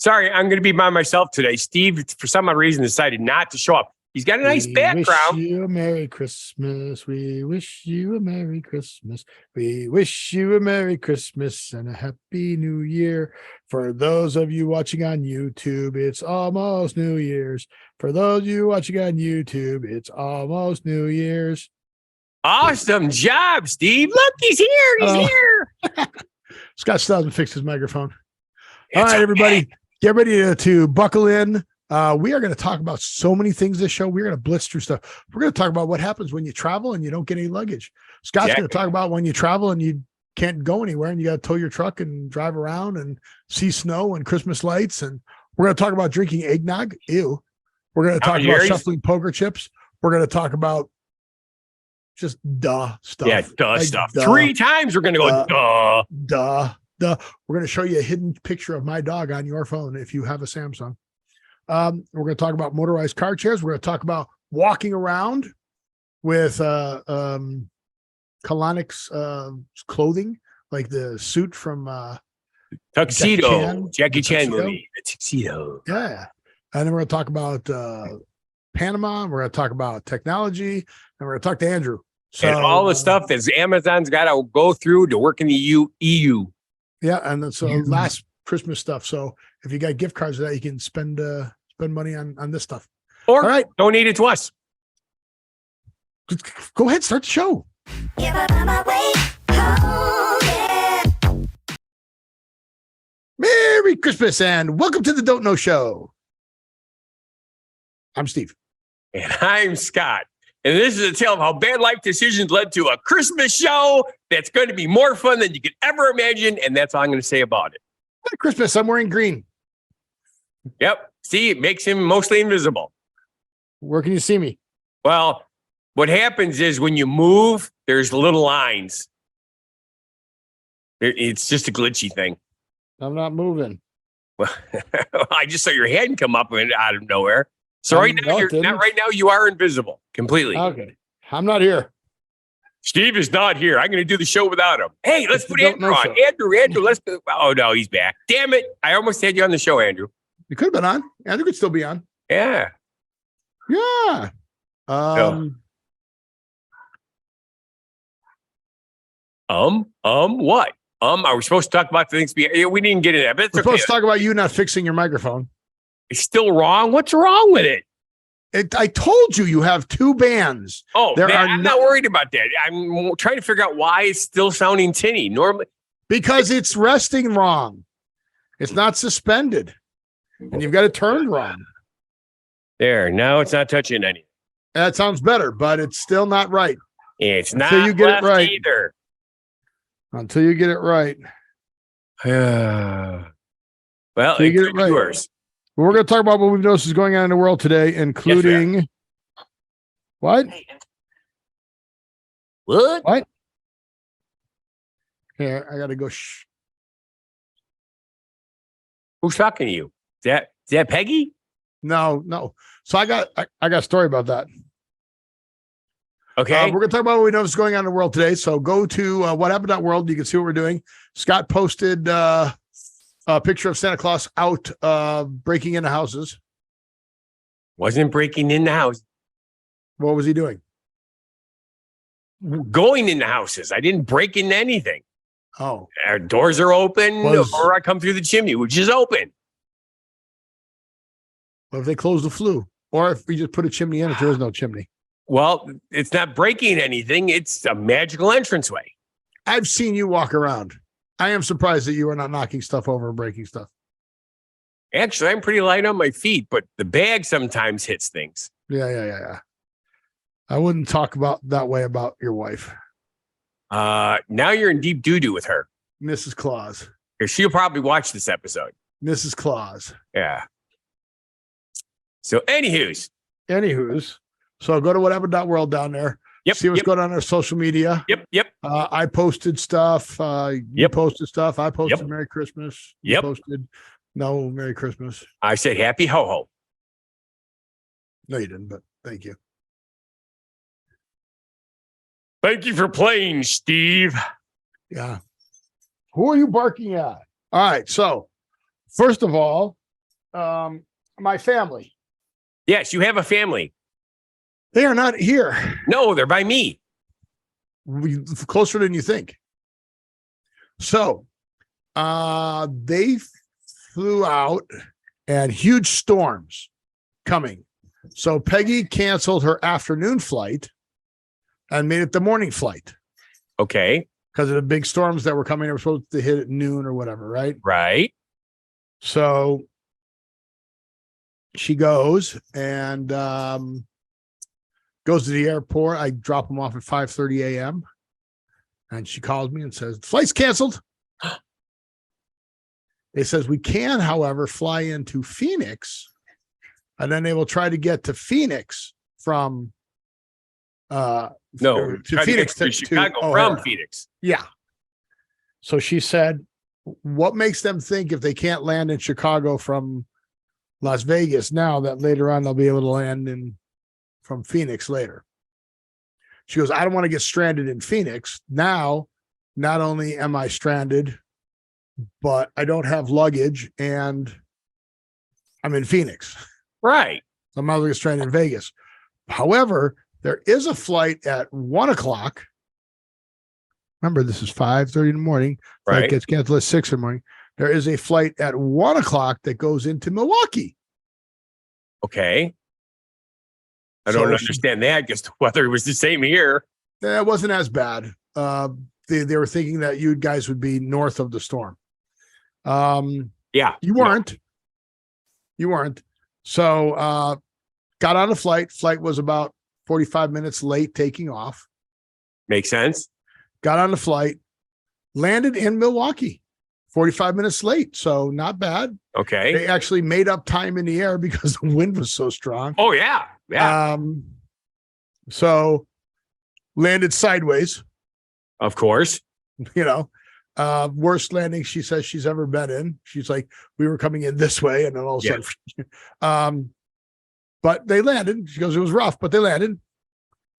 Sorry, I'm going to be by myself today. Steve, for some odd reason, decided not to show up. He's got a nice background. We wish you a Merry Christmas. We wish you a Merry Christmas. We wish you a Merry Christmas and a Happy New Year. For those of you watching on YouTube, it's almost New Year's. For those of you watching on YouTube, it's almost New Year's. Awesome job, Steve. Look, he's here. He's here. Scott still hasn't fixed his microphone. All right, everybody, get ready to buckle in. We are going to talk about so many things this show. We're going to blitz through stuff. We're going to talk about what happens when you travel and you don't get any luggage. Scott's going to talk about when you travel and you can't go anywhere and you got to tow your truck and drive around and see snow and Christmas lights. And we're going to talk about drinking eggnog. Ew. We're going to talk about shuffling poker chips. We're going to talk about just stuff. Yeah, stuff. 3 times we're going to go duh. We're going to show you a hidden picture of my dog on your phone if you have a Samsung. We're going to talk about motorized car chairs. We're going to talk about walking around with Kalonic's clothing, like the suit from Tuxedo, Jackie Chan movie, the Tuxedo. Yeah. And then we're going to talk about Panama. We're going to talk about technology, and we're going to talk to Andrew. So, and all the stuff that Amazon's got to go through to work in the EU. Yeah, and then so last Christmas stuff. So if you got gift cards that you can spend money on this stuff. Or donate it to us. Go ahead, start the show. Merry Christmas and welcome to the Don't Know Show. I'm Steve. And I'm Scott. And this is a tale of how bad life decisions led to a Christmas show that's going to be more fun than you could ever imagine. And that's all I'm going to say about it. Christmas, I'm wearing green. Yep. See, it makes him mostly invisible. Where can you see me? Well, what happens is when you move, there's little lines. It's just a glitchy thing. I'm not moving. Well, I just saw your hand come up out of nowhere. So right now, you are invisible completely. Okay. I'm not here. Steve is not here. I'm going to do the show without him. Hey, let's put Andrew on. Andrew, let's do. Oh, no, he's back. Damn it. I almost had you on the show, Andrew. You could have been on. Andrew could still be on. Yeah. Yeah. What? Are we supposed to talk about things? We didn't get it. We're supposed to talk about you not fixing your microphone. It's still wrong. What's wrong with it? I told you have 2 bands. Oh, I'm not worried about that. I'm trying to figure out why it's still sounding tinny. Normally, because it's resting wrong. It's not suspended, and you've got it turned wrong. There, now it's not touching anything. That sounds better, but it's still not right. It's not until you get it right either. Until you get it right. Well, you get it right. Yours. Well, we're going to talk about what we've noticed is going on in the world today, including what? What? Here, I got to go. Who's talking to you? Is that Peggy? No. So I got a story about that. Okay. We're going to talk about what we noticed is going on in the world today. So go to whathappened.world. You can see what we're doing. Scott posted a picture of Santa Claus out breaking into houses. Wasn't breaking in the house. What was he doing? Going into houses. I didn't break into anything. Oh. Our doors are open, or I come through the chimney, which is open. Well, if they close the flue, or if we just put a chimney in, if there is no chimney. Well, it's not breaking anything. It's a magical entranceway. I've seen you walk around. I am surprised that you are not knocking stuff over and breaking stuff. Actually, I'm pretty light on my feet, but the bag sometimes hits things. Yeah. I wouldn't talk about that way about your wife. Now you're in deep doo-doo with her. Mrs. Claus. She'll probably watch this episode. Mrs. Claus. Yeah. So, anywho's. So go to whatever.world down there. Yep. See what's going on our social media. Yep. I posted stuff. You posted stuff. I posted Merry Christmas. You posted no Merry Christmas. I said Happy Ho Ho. No, you didn't, but thank you. Thank you for playing, Steve. Yeah. Who are you barking at? All right. So, first of all, my family. Yes, you have a family. They are not here. No, they're by me. Closer than you think. So they flew out and huge storms coming. So Peggy canceled her afternoon flight and made it the morning flight. Okay. Because of the big storms that were coming. They were supposed to hit at noon or whatever, right? Right. So she goes and goes to the airport. I drop them off at 5:30 a.m. And she calls me and says, flight's canceled. It says, we can, however, fly into Phoenix. And then they will try to get to Phoenix from to Phoenix to Chicago from Phoenix. Yeah. So she said, what makes them think if they can't land in Chicago from Las Vegas now that later on they'll be able to land from Phoenix later? She goes, I don't want to get stranded in Phoenix. Now, not only am I stranded, but I don't have luggage and I'm in Phoenix. Right. So I'm not get stranded in Vegas. However, there is a flight at 1:00. Remember, this is 5:30 in the morning. Flight Right. gets canceled at 6 in the morning. There is a flight at 1:00 that goes into Milwaukee. Okay. I don't understand that because the weather was the same here. That wasn't as bad. They were thinking that you guys would be north of the storm. Yeah. You weren't. No. You weren't. So got on a flight. Flight was about 45 minutes late taking off. Makes sense. Got on the flight, landed in Milwaukee, 45 minutes late. So not bad. Okay. They actually made up time in the air because the wind was so strong. Oh, yeah. Yeah. So landed sideways. Of course. Worst landing she says she's ever been in. She's like, we were coming in this way. And then all of a sudden, but they landed. She goes, it was rough, but they landed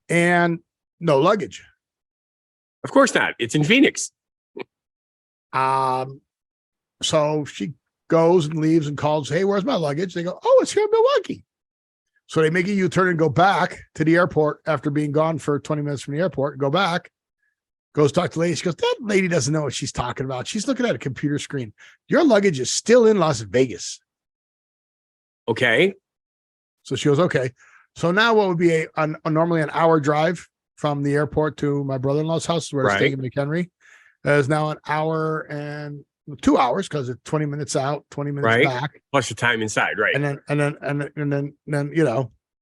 and no luggage. Of course not. It's in Phoenix. So she goes and leaves and calls, hey, where's my luggage? They go, oh, it's here in Milwaukee. So they make a U-turn and go back to the airport after being gone for 20 minutes from the airport, go back, goes talk to the lady. She goes, that lady doesn't know what she's talking about. She's looking at a computer screen. Your luggage is still in Las Vegas. Okay. So she goes, okay. So now what would be a normally an hour drive from the airport to my brother-in-law's house where I stay in McHenry is now an hour and 2 hours because it's 20 minutes out, 20 minutes back. Plus the time inside, right. And then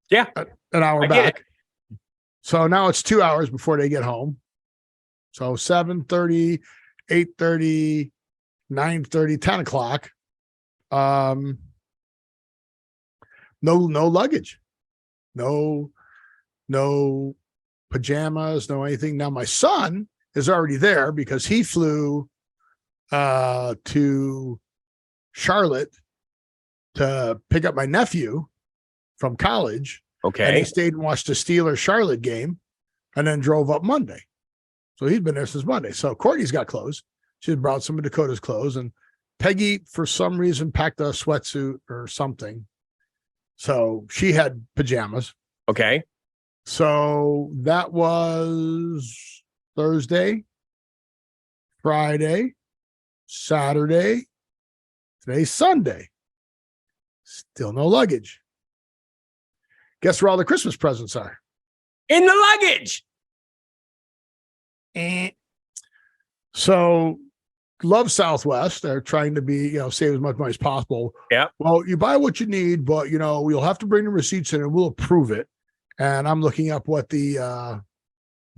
yeah, an hour back. So now it's 2 hours before they get home. So 7:30, 8:30, 9:30, 10 o'clock. No luggage, no pajamas, no anything. Now my son is already there because he flew to Charlotte to pick up my nephew from college. Okay. And he stayed and watched the Steelers Charlotte game and then drove up Monday. So he's been there since Monday. So Courtney's got clothes. She brought some of Dakota's clothes, and Peggy, for some reason, packed a sweatsuit or something. So she had pajamas. Okay. So that was Thursday, Friday, Saturday. Today's Sunday. Still no luggage. Guess where all the Christmas presents are? In the luggage. So love Southwest. They're trying to be, save as much money as possible. Yeah. Well, you buy what you need, but you'll have to bring the receipts in and we'll approve it. And I'm looking up what the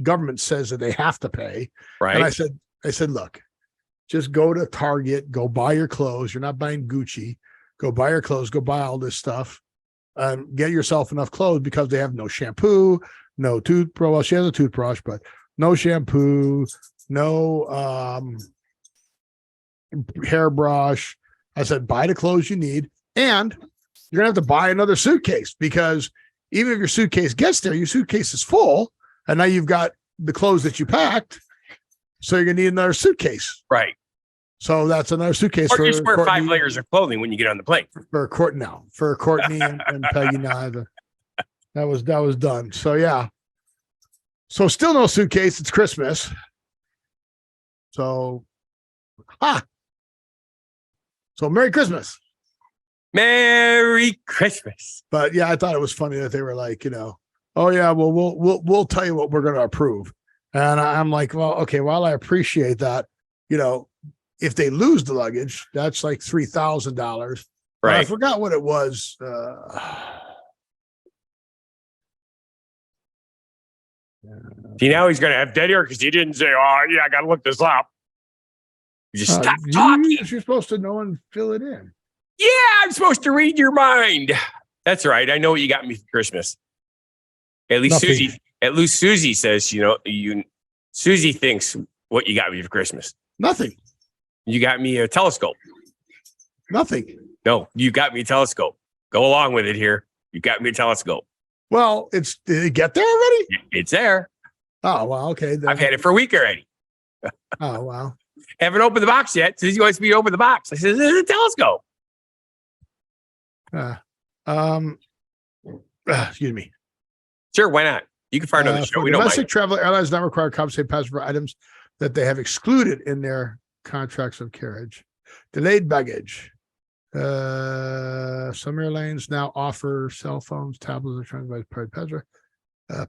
government says that they have to pay. Right. And I said, look, just go to Target, go buy your clothes. You're not buying Gucci. Go buy your clothes, go buy all this stuff. Get yourself enough clothes because they have no shampoo, no toothbrush. Well, she has a toothbrush, but no shampoo, no hairbrush. I said, buy the clothes you need. And you're going to have to buy another suitcase because even if your suitcase gets there, your suitcase is full. And now you've got the clothes that you packed. So you're going to need another suitcase. Right. So that's another suitcase Or for just wear 5 Courtney, layers of clothing when you get on the plane. for Courtney and Peggy. Now that was done. So yeah. So still no suitcase. It's Christmas. So, So Merry Christmas. Merry Christmas. But yeah, I thought it was funny that they were like, oh yeah, well we'll tell you what we're going to approve. And I'm like, well, okay, while I appreciate that, if they lose the luggage, that's like $3,000. Right. I forgot what it was. See, now he's going to have dead air because he didn't say, oh, yeah, I got to look this up. You just stop You're talking. supposed to know and fill it in. Yeah, I'm supposed to read your mind. That's right. I know what you got me for Christmas. At least Susie says, Susie thinks what you got me for Christmas. Nothing. You got me a telescope. Nothing. No, you got me a telescope. Go along with it here. You got me a telescope. Well, did it get there already? It's there. Oh, well, okay. Then. I've had it for a week already. Oh, wow. Haven't opened the box yet. Susie wants me to open the box. I said, this is a telescope. Excuse me. Sure, why not? You can find another show. For We don't mind. domestic travel, airlines not require compensate passengers for items that they have excluded in their contracts of carriage. Delayed baggage. Some airlines now offer cell phones, tablets, electronic devices, private passenger.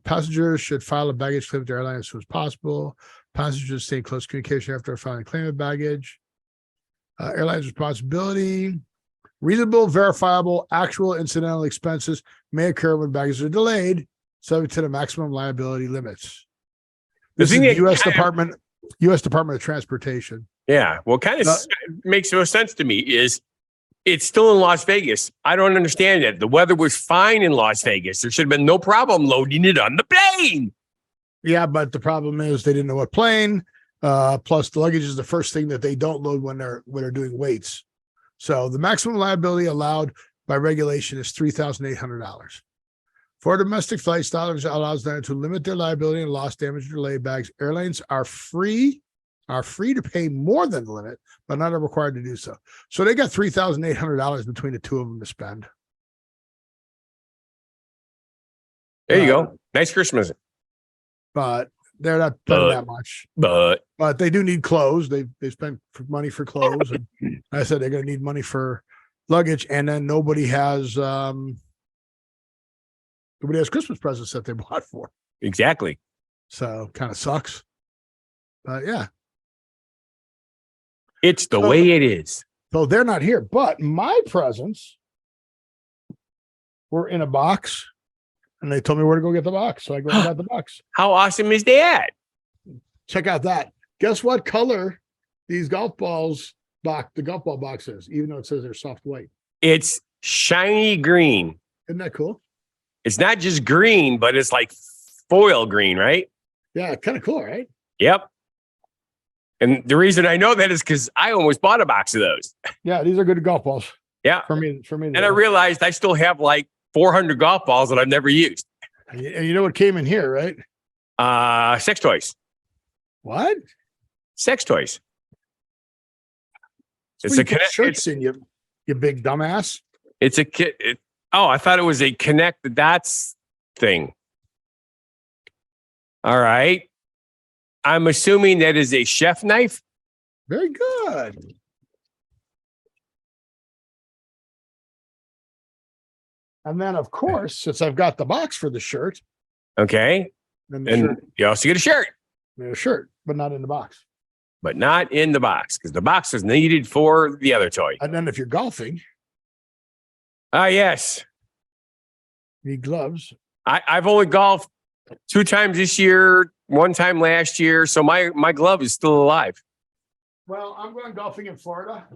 Passengers should file a baggage claim with the airline as soon as possible. Passengers stay in close communication after filing a claim of baggage. Airline's responsibility. Reasonable, verifiable, actual incidental expenses may occur when baggages are delayed, subject to the maximum liability limits. This is the U.S. Department of Transportation. Yeah, what kind of makes no sense to me is it's still in Las Vegas. I don't understand that. The weather was fine in Las Vegas. There should have been no problem loading it on the plane. Yeah, but the problem is they didn't know what plane. Plus, the luggage is the first thing that they don't load when they're doing weights. So the maximum liability allowed by regulation is $3,800. For domestic flights, dollars allows them to limit their liability and loss, damage, or delay bags. Airlines are free to pay more than the limit, but not required to do so. So they got $3,800 between the two of them to spend. There you go. Nice Christmas. But they're not spending that much. But they do need clothes. They spent money for clothes, and I said they're going to need money for luggage. And then nobody has Christmas presents that they bought for. Exactly. So kind of sucks. But yeah, it's the way it is. So they're not here, but my presents were in a box. And they told me where to go get the box. So I go and got the box. How awesome is that? Check out that. Guess what color these the golf ball box is, even though it says they're soft white. It's shiny green. Isn't that cool? It's not just green, but it's like foil green, right? Yeah, kind of cool, right? Yep. And the reason I know that is because I almost bought a box of those. Yeah, these are good golf balls. Yeah. For me. And I realized I still have like 400 golf balls that I've never used. And you know what came in here, right? Sex toys. What? Sex toys. It's a shirts in you big dumbass. It's a kit. I thought it was a connect the dots thing. All right. I'm assuming that is a chef knife. Very good. And then, of course, since I've got the box for the shirt. Okay. And you also get a shirt. A shirt, but not in the box. But not in the box, because the box is needed for the other toy. And then if you're golfing. Yes. Need gloves. I've only golfed 2 times this year, 1 time last year. So my glove is still alive. Well, I'm going golfing in Florida.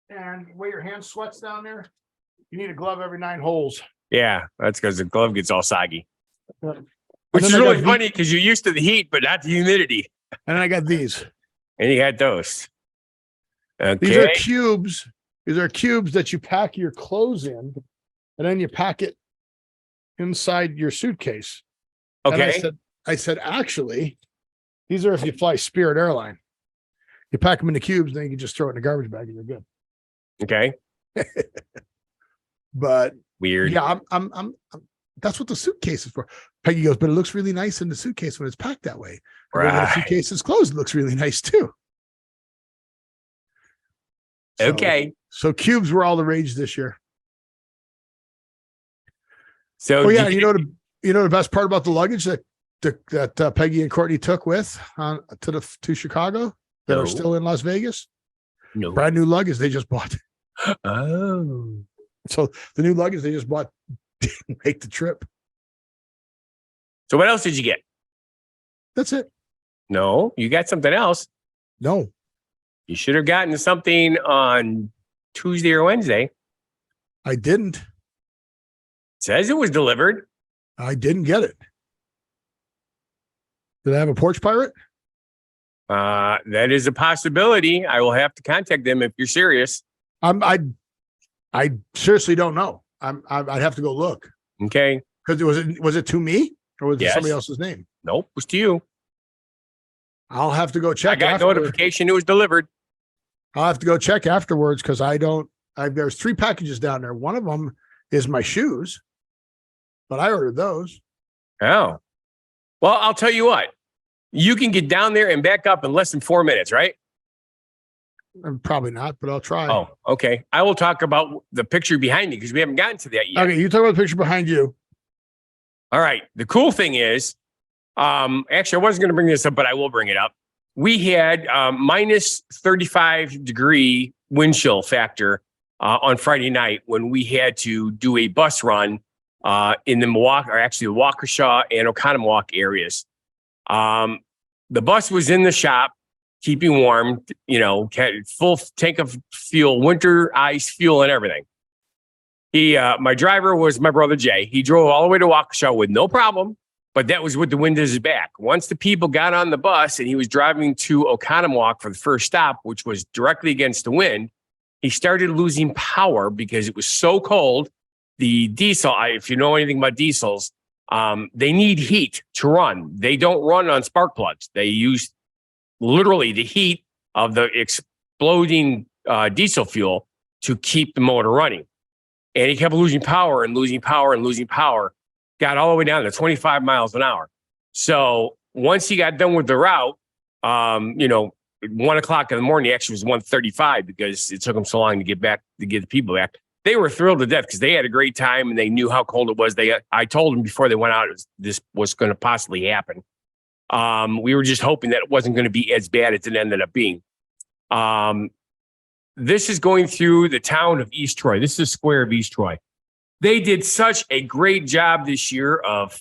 And where your hand sweats down there, you need a glove every 9 holes. Yeah, that's because the glove gets all soggy. Yeah. Which is really funny because you're used to the heat, but not the humidity. And then I got these. And you got those. Okay. These are cubes. These are cubes that you pack your clothes in, and then you pack it inside your suitcase. Okay. And I said, actually, these are if you fly Spirit Airline. You pack them into cubes, then you can just throw it in the garbage bag and you're good. Okay. But weird. Yeah, I'm that's what the suitcase is for. Peggy goes, but it looks really nice in the suitcase when it's packed that way. Right. When the suitcase is closed, it looks really nice too. Okay. So cubes were all the rage this year. So yeah, you know the best part about the luggage that Peggy and Courtney took with to Chicago that are still in Las Vegas? No. Brand new luggage they just bought. Oh. So the new luggage they just bought didn't make the trip. So what else did you get? That's it. No, you got something else. No. You should have gotten something on Tuesday or Wednesday. I didn't. It says it was delivered. I didn't get it. Did I have a porch pirate? That is a possibility. I will have to contact them if you're serious. I seriously don't know. I'd have to go look. Okay. Because was it to me or was it somebody else's name? Nope, it was to you. I'll have to go check. I got notification it was delivered. I'll have to go check afterwards because there's 3 packages down there. One of them is my shoes, but I ordered those. Oh. Well, I'll tell you what. You can get down there and back up in less than 4 minutes, right? Probably not, but I'll try. Oh, okay. I will talk about the picture behind you because we haven't gotten to that yet. Okay, you talk about the picture behind you. All right. The cool thing is, actually, I wasn't going to bring this up, but I will bring it up. We had minus 35 degree wind chill factor on Friday night when we had to do a bus run in the Milwaukee, or actually the Waukesha and Oconomowoc areas. The bus was in the shop, keeping warm, full tank of fuel, winter ice, fuel, and everything. My driver was my brother Jay. He drove all the way to Waukesha with no problem, but that was with the wind at his back. Once the people got on the bus and he was driving to Oconomowoc for the first stop, which was directly against the wind, he started losing power because it was so cold. The diesel, if you know anything about diesels, they need heat to run. They don't run on spark plugs. They use literally the heat of the exploding diesel fuel to keep the motor running. And he kept losing power and losing power and losing power, got all the way down to 25 miles an hour. So once he got done with the route, 1 o'clock in the morning, actually was 1:35 because it took him so long to get the people back. They were thrilled to death because they had a great time and they knew how cold it was. I told them before they went out, this was going to possibly happen. We were just hoping that it wasn't going to be as bad as it ended up being. This is going through the town of East Troy. This is the square of East Troy. They did such a great job this year of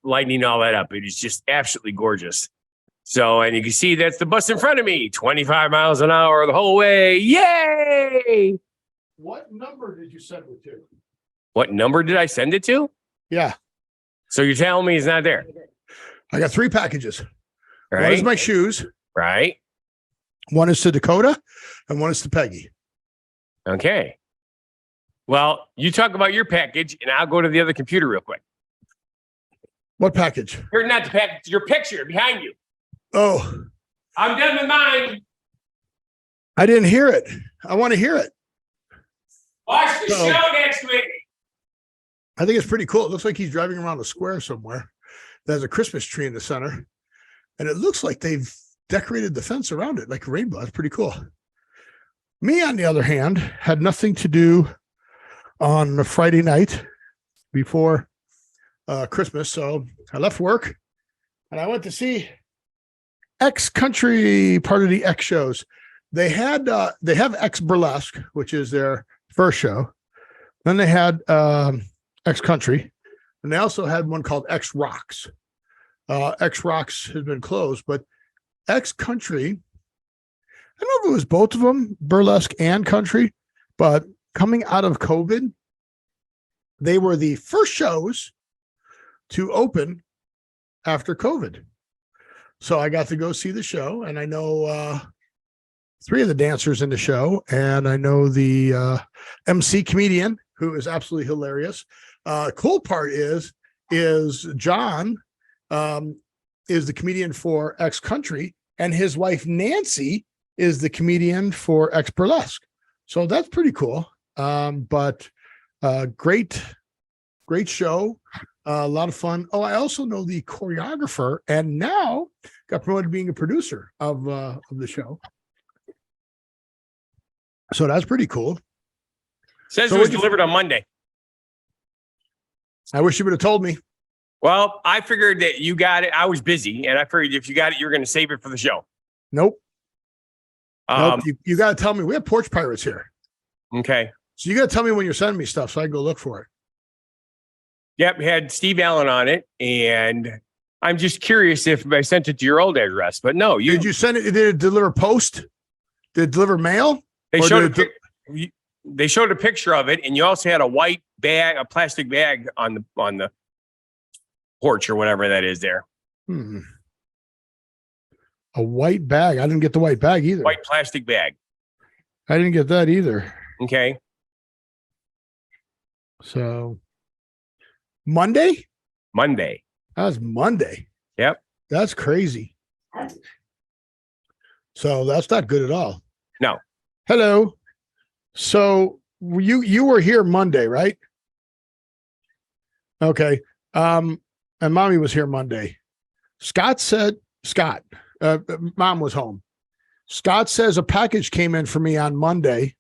lighting all that up. It is just absolutely gorgeous. So, and you can see that's the bus in front of me, 25 miles an hour the whole way. Yay! What number did you send it to? What number did I send it to? Yeah. So you're telling me it's not there? I got 3 packages. Right. One is my shoes. Right. One is to Dakota and one is to Peggy. Okay. Well, you talk about your package and I'll go to the other computer real quick. What package? You're not the package, your picture behind you. Oh. I'm done with mine. I didn't hear it. I want to hear it. Watch the show next week. I think it's pretty cool. It looks like he's driving around a square somewhere. There's a Christmas tree in the center. And it looks like they've decorated the fence around it like a rainbow. It's pretty cool. Me, on the other hand, had nothing to do on a Friday night before Christmas. So I left work and I went to see X Country, part of the X shows. They have X Burlesque, which is their first show. Then they had X Country, and they also had one called X Rocks. X Rocks has been closed, but X Country, I don't know if it was both of them, burlesque and country, but coming out of COVID, they were the first shows to open after COVID. So I got to go see the show, and I know 3 of the dancers in the show, and I know the MC comedian who is absolutely hilarious. Cool part is John is the comedian for X Country, and his wife Nancy is the comedian for X Burlesque. So that's pretty cool. But great show. A lot of fun. Oh, I also know the choreographer and now got promoted to being a producer of the show. So that's pretty cool. Says it was delivered on Monday. I wish you would have told me. Well, I figured that you got it. I was busy, and I figured if you got it, you're going to save it for the show. Nope. You got to tell me. We have porch pirates here. Okay. So you got to tell me when you're sending me stuff so I can go look for it. Yep, we had Steve Allen on it, and I'm just curious if I sent it to your old address, but no. Did you send it? Did it deliver post? Did it deliver mail? They showed a picture of it, and you also had a white bag, a plastic bag on the porch or whatever that is there. A white bag. I didn't get the white bag either. White plastic bag. I didn't get that either. Okay. So Monday? That was Monday. Yep. That's crazy. So that's not good at all. No. Hello. So you were here Monday, right? Okay. And mommy was here Monday. Mom was home. Scott says a package came in for me on Monday,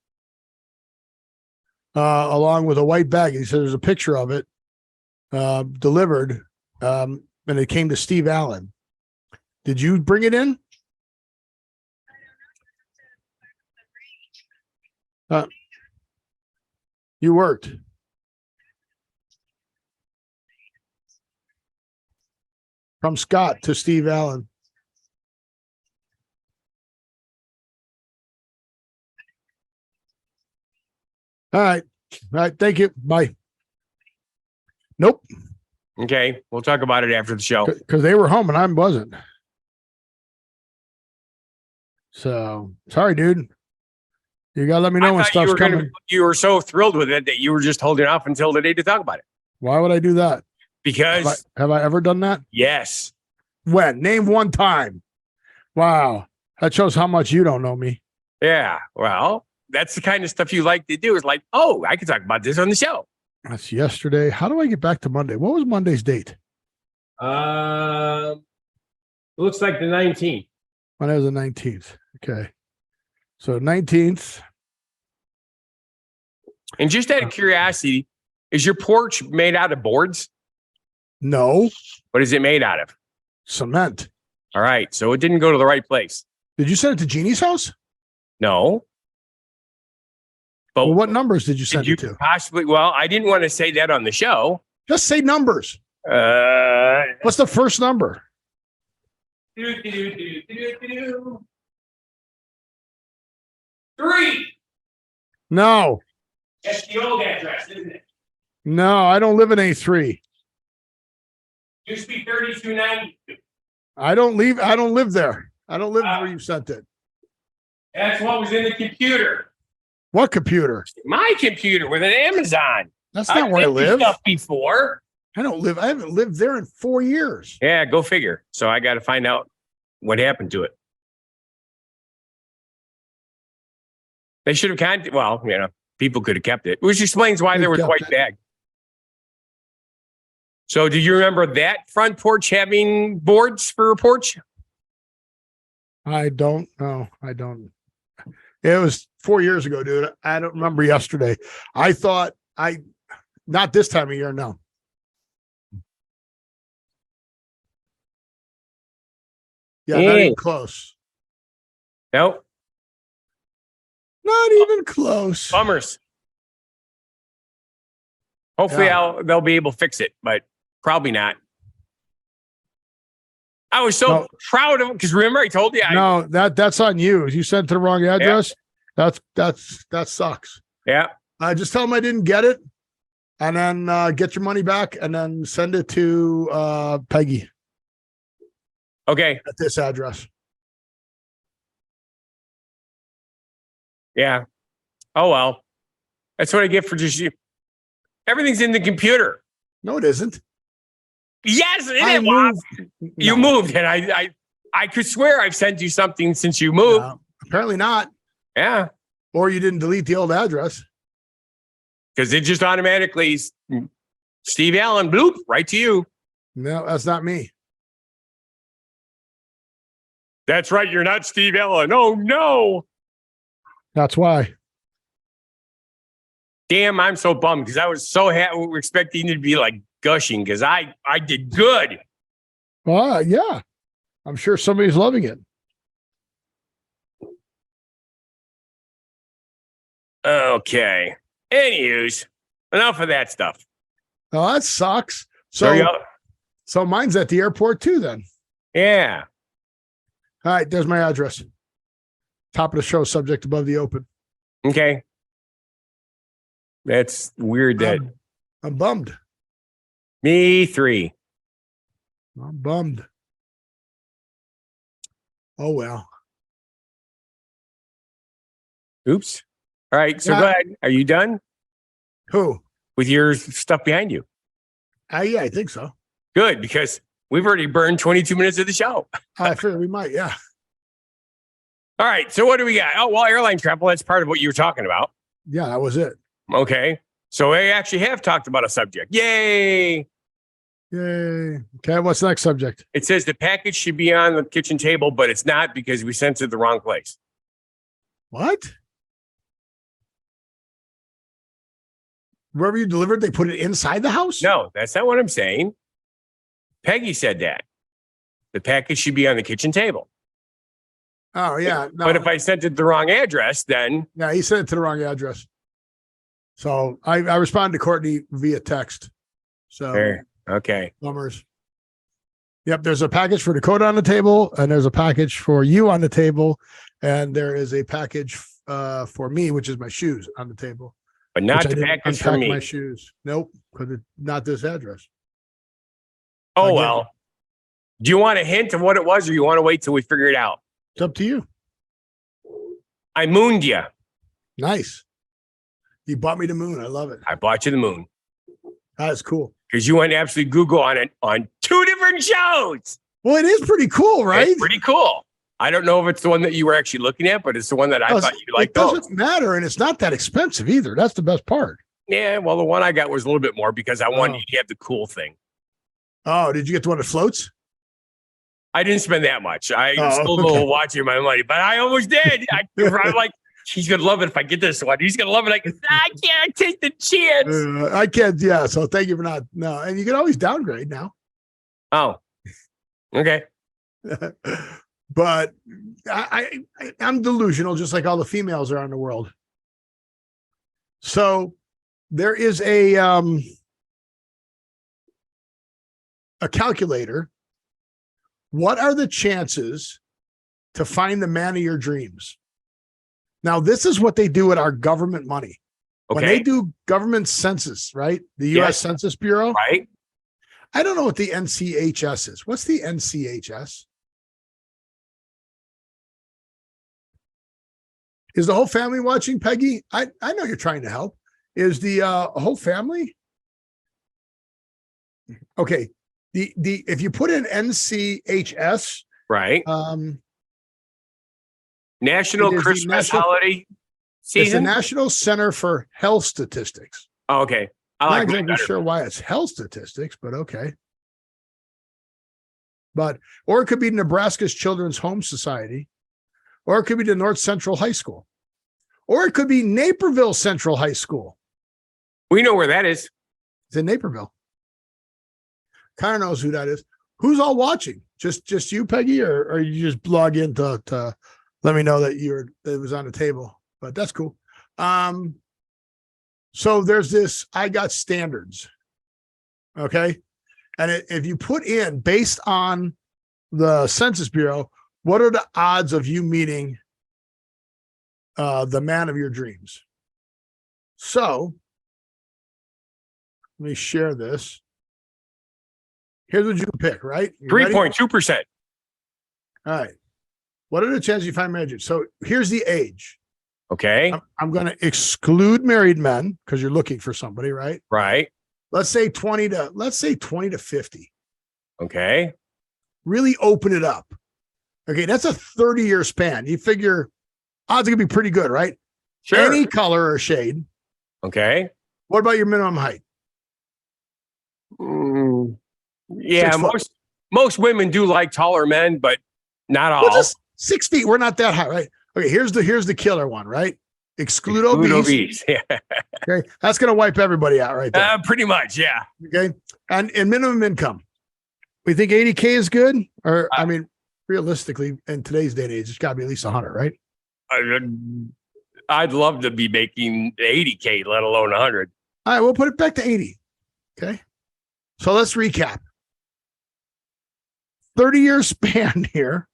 along with a white bag. He said there's a picture of it, delivered, and it came to Steve Allen. Did you bring it in? You worked. From Scott to Steve Allen. All right. Thank you. Bye. Nope. Okay. We'll talk about it after the show. Because they were home and I wasn't. So sorry, dude. You gotta let me know when stuff's coming. You were so thrilled with it that you were just holding off until today to talk about it. Why would I do that? Because have I ever done that? Yes. When? Name one time. Wow. That shows how much you don't know me. Yeah. Well, that's the kind of stuff you like to do. Is like, oh, I can talk about this on the show. That's yesterday. How do I get back to Monday? What was Monday's date? It looks like the 19th. Monday was the 19th. Okay. So 19th. And just out of curiosity, is your porch made out of boards? No. What is it made out of? Cement. All right. So it didn't go to the right place. Did you send it to Jeannie's house? No. But what numbers did you send it to? Possibly. Well, I didn't want to say that on the show. Just say numbers. What's the first number? 3. No. That's the old address, isn't it? No, I don't live in A3. Used to be 3292. I don't live there. I don't live where you sent it. That's what was in the computer. What computer? My computer with an Amazon. That's not where I live. Stuff before. I haven't lived there in 4 years. Yeah, go figure. So I got to find out what happened to it. They should have people could have kept it. Which explains why there was a white bag. So do you remember that front porch having boards for a porch? I don't know. I don't. It was 4 years ago, dude. I don't remember yesterday. I thought not this time of year, no. Yeah, not even close. Nope. Not even close. Bummers. Hopefully they'll be able to fix it, but probably not. I was so proud of him because remember I told you. That's on you. You sent to the wrong address. Yeah. That sucks. Yeah. Just tell them I didn't get it, and then get your money back, and then send it to Peggy. Okay. At this address. Yeah. Oh well. That's what I get for just you. Everything's in the computer. No, it isn't. Yes, it is. You moved, and I could swear I've sent you something since you moved. Apparently not. Yeah. Or you didn't delete the old address. Because it just automatically, Steve Allen, bloop, right to you. No, that's not me. That's right. You're not Steve Allen. Oh, no. That's why. Damn, I'm so bummed because I was so happy. We were expecting you to be like gushing because I did good. Well, yeah. I'm sure somebody's loving it. Okay. Anywho's, enough of that stuff. Oh, that sucks. So mine's at the airport too then. Yeah. All right, there's my address. Top of the show, subject above the open. Okay. That's weird that. I'm bummed. Me 3. I'm bummed. Oh, well. Oops. All right. So go ahead. Are you done? Who? With your stuff behind you? Yeah, I think so. Good, because we've already burned 22 minutes of the show. I figured we might, yeah. All right. So what do we got? Oh, well, airline travel. That's part of what you were talking about. Yeah, that was it. Okay. So we actually have talked about a subject. Yay. Yay. Okay, what's the next subject? It says the package should be on the kitchen table, but it's not because we sent it to the wrong place. What? Wherever you delivered, they put it inside the house? No, that's not what I'm saying. Peggy said that. The package should be on the kitchen table. Oh, yeah. No. But if I sent it the wrong address, then... Yeah, he sent it to the wrong address. So I responded to Courtney via text. So, there. Okay. Bummers. Yep, there's a package for Dakota on the table, and there's a package for you on the table, and there is a package for me, which is my shoes, on the table. But not the package for me. My shoes. Nope, because it's not this address. Oh, again. well. Do you want a hint of what it was, or you want to wait till we figure it out? It's up to you. I mooned you. Nice. You bought me the moon. I love it. I bought you the moon. That's cool. Because you went absolutely Google on it on 2 different shows. Well, it is pretty cool, right? It's pretty cool. I don't know if it's the one that you were actually looking at, but it's the one that I thought you liked. It doesn't matter, and it's not that expensive either. That's the best part. Yeah, well, the one I got was a little bit more because I wanted you to have the cool thing. Oh, did you get the one that floats? I didn't spend that much. I still watching my money, but I almost did. I'm like, he's going to love it if I get this one. He's going to love it. I can't take the chance. I can't. Yeah. So thank you for not. No. And you can always downgrade now. Oh, okay. But I'm delusional, just like all the females around the world. So there is a calculator. What are the chances to find the man of your dreams? Now, this is what they do with our government money. Okay. When they do government census, right? The U.S. Census Bureau. Right. I don't know what the NCHS is. What's the NCHS? Is the whole family watching, Peggy? I know you're trying to help. Is the whole family? Okay. The if you put in NCHS, right? National Christmas holiday season. It's the National Center for Health Statistics. Oh, okay. I'm not exactly sure why it's health statistics, but okay. Or it could be Nebraska's Children's Home Society, or it could be the North Central High School, or it could be Naperville Central High School. We know where that is. It's in Naperville. Connor knows who that is. Who's all watching? Just you, Peggy, or you just log in to let me know that it was on the table? But that's cool. So there's this. I got standards. Okay, and if you put in based on the Census Bureau, what are the odds of you meeting the man of your dreams? So let me share this. Here's what you can pick, right? 3.2%. All right. What are the chances you find marriage? So here's the age. Okay. I'm going to exclude married men because you're looking for somebody, right? Right. Let's say 20 to 50. Okay. Really open it up. Okay, that's a 30-year span. You figure odds are gonna be pretty good, right? Sure. Any color or shade. Okay. What about your minimum height? Yeah, most women do like taller men, but not all. Well, just 6 feet. We're not that high, right? Okay, here's the killer one, right? Exclude obese. Yeah. Okay, that's gonna wipe everybody out right there. Pretty much, yeah. Okay, and minimum income. We think 80K is good, or I mean, realistically, in today's day and age, it's got to be at least 100, right? I'd love to be making 80K, let alone 100. All right, we'll put it back to 80. Okay, so let's recap. 30-year span here.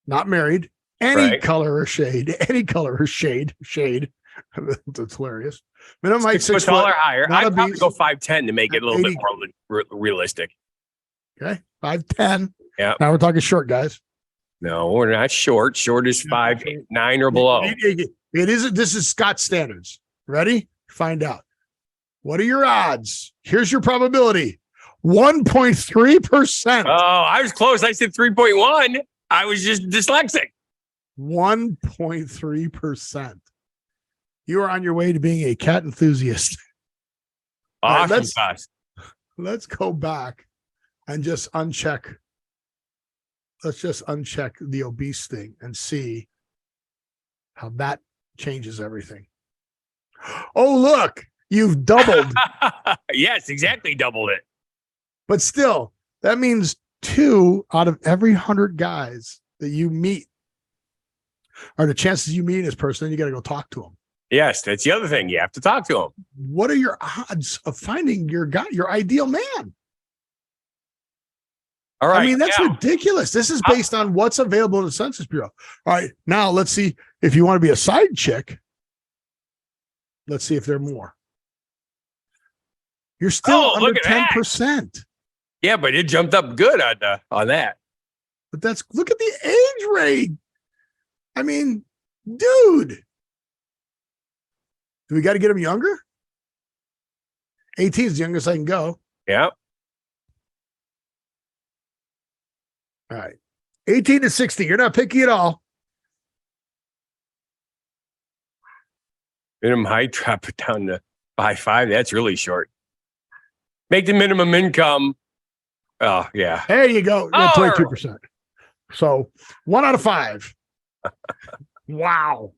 Not married. Any color or shade. Any color or shade. That's hilarious. Minimum height 6 foot. Taller or higher. I'd probably go 5'10" to make it a little bit more realistic. Okay, 5'10". Yeah. Now we're talking short guys. No, we're not short. Short is 5'9" or below. It isn't. This is Scott standards. Ready? Find out. What are your odds? Here's your probability. 1.3%. Oh, I was close. I said 3.1. I was just dyslexic. 1.3%. You are on your way to being a cat enthusiast. Awesome. Let's go back and just uncheck. Let's just uncheck the obese thing and see how that changes everything. Oh, look, you've doubled. Yes, exactly. Doubled it. But still, that means 2 out of every 100 guys that you meet are the chances you meet this person, and you got to go talk to them. Yes, that's the other thing. You have to talk to them. What are your odds of finding your guy, your ideal man? All right. I mean, that's ridiculous. This is based on what's available in the Census Bureau. All right. Now let's see if you want to be a side chick. Let's see if there are more. You're still under 10%. Yeah, but it jumped up good on that. But look at the age rate. I mean, dude. Do we got to get them younger? 18 is the youngest I can go. Yeah. All right. 18 to 60. You're not picky at all. Minimum height, drop it down to 5'5". That's really short. Make the minimum income. Oh, yeah. There you go. 22%. So 1 out of 5. Wow.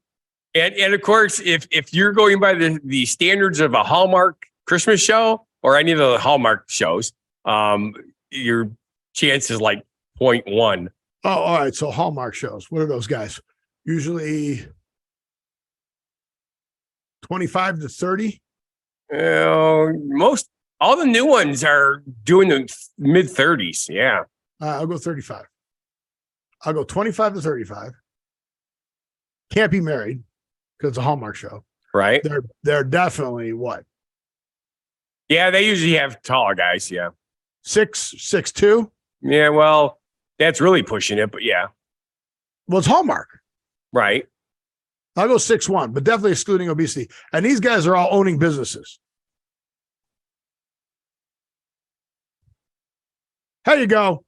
And of course, if you're going by the standards of a Hallmark Christmas show or any of the Hallmark shows, your chance is like 0.1. Oh, all right. So Hallmark shows. What are those guys? Usually 25 to 30. All the new ones are doing the mid 30s. Yeah. I'll go 35. I'll go 25 to 35. Can't be married because it's a Hallmark show. Right. They're definitely what? Yeah, they usually have taller guys. Yeah. 6'2". Yeah, well, that's really pushing it, but yeah. Well, it's Hallmark. Right. I'll go 6'1", but definitely excluding obesity. And these guys are all owning businesses. There you go.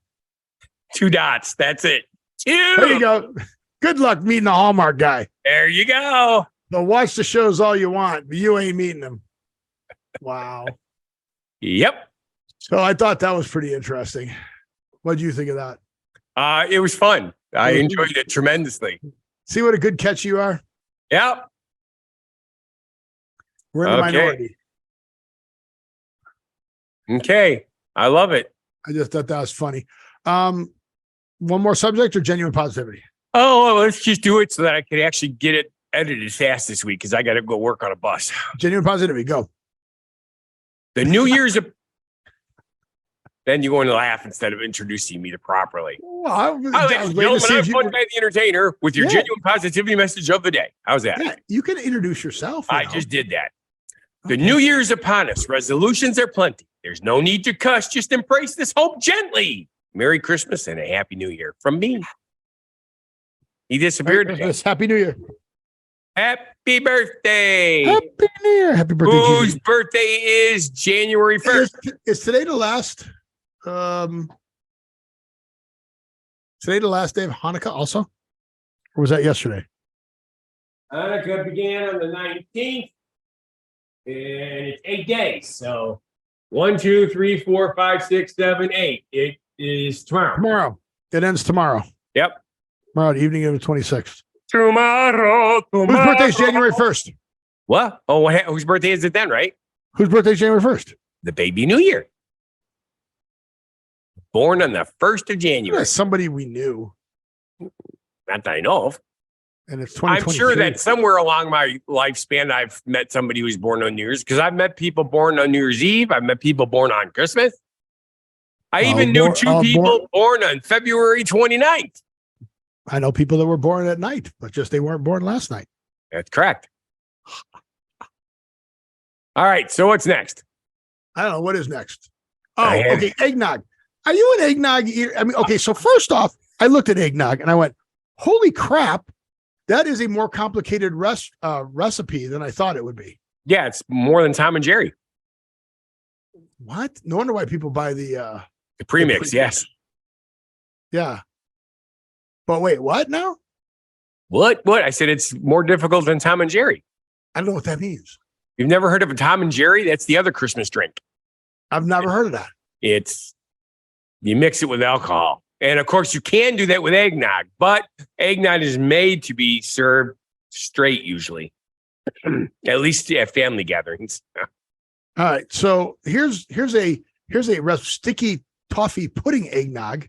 2 dots. That's it. 2. There you go. Good luck meeting a Hallmark guy. There you go. But watch the shows all you want, but you ain't meeting them. Wow. Yep. So I thought that was pretty interesting. What did you think of that? It was fun. I enjoyed it tremendously. See what a good catch you are? Yep. We're in the minority. Okay. I love it. I just thought that was funny. One more subject or genuine positivity? Oh, let's just do it so that I can actually get it edited fast this week because I got to go work on a bus. Genuine positivity. Go. The New Year's. Then you're going to laugh instead of introducing me properly. Well, ladies and gentlemen, I'm Funguy The Entertainer with your genuine positivity message of the day. How's that? Yeah, you can introduce yourself. I just did that. The New Year's upon us. Resolutions are plenty. There's no need to cuss. Just embrace this hope gently. Merry Christmas and a Happy New Year from me. He disappeared. Happy New Year. Happy birthday. Happy New Year. Happy birthday. Whose birthday is January 1st? Is today the last? Today the last day of Hanukkah also? Or was that yesterday? Hanukkah began on the 19th, and it's 8 days. So 1, 2, 3, 4, 5, 6, 7, 8. It is tomorrow. Tomorrow. It ends tomorrow. Yep. Tomorrow, the evening of the 26th. Tomorrow. Whose birthday is January 1st? What? Oh, whose birthday is it then, right? Whose birthday is January 1st? The baby New Year. Born on the 1st of January. Somebody we knew. Not that I know of. And it's 2023. I'm sure that somewhere along my lifespan, I've met somebody who's born on New Year's, because I've met people born on New Year's Eve. I've met people born on Christmas. I even knew two people born on February 29th. I know people that were born at night, but just they weren't born last night. That's correct. All right. So what's next? I don't know. What is next? Oh, okay. Eggnog. Are you an eggnog eater? I mean, okay. So first off, I looked at eggnog and I went, holy crap. That is a more complicated recipe than I thought it would be. Yeah. It's more than Tom and Jerry. What? No wonder why people buy the premix. Yes. Yeah. But wait, what now? What? I said it's more difficult than Tom and Jerry. I don't know what that means. You've never heard of a Tom and Jerry? That's the other Christmas drink. I've never heard of that. You mix it with alcohol. And of course you can do that with eggnog, but eggnog is made to be served straight usually, at least at family gatherings. All right. So here's a sticky toffee pudding eggnog.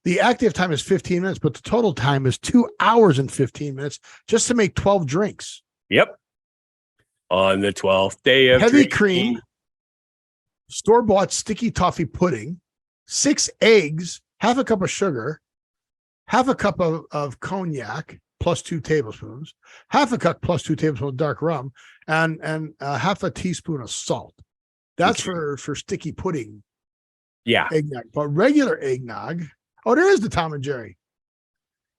The active time is 15 minutes, but the total time is 2 hours and 15 minutes just to make 12 drinks. Yep. On the 12th day of heavy cream, store-bought sticky toffee pudding, 6 eggs, half a cup of sugar, half a cup of cognac plus 2 tablespoons, half a cup plus 2 tablespoons of dark rum, and half a teaspoon of salt. That's for sticky pudding. Yeah. Eggnog. But regular eggnog. Oh, there is the Tom and Jerry.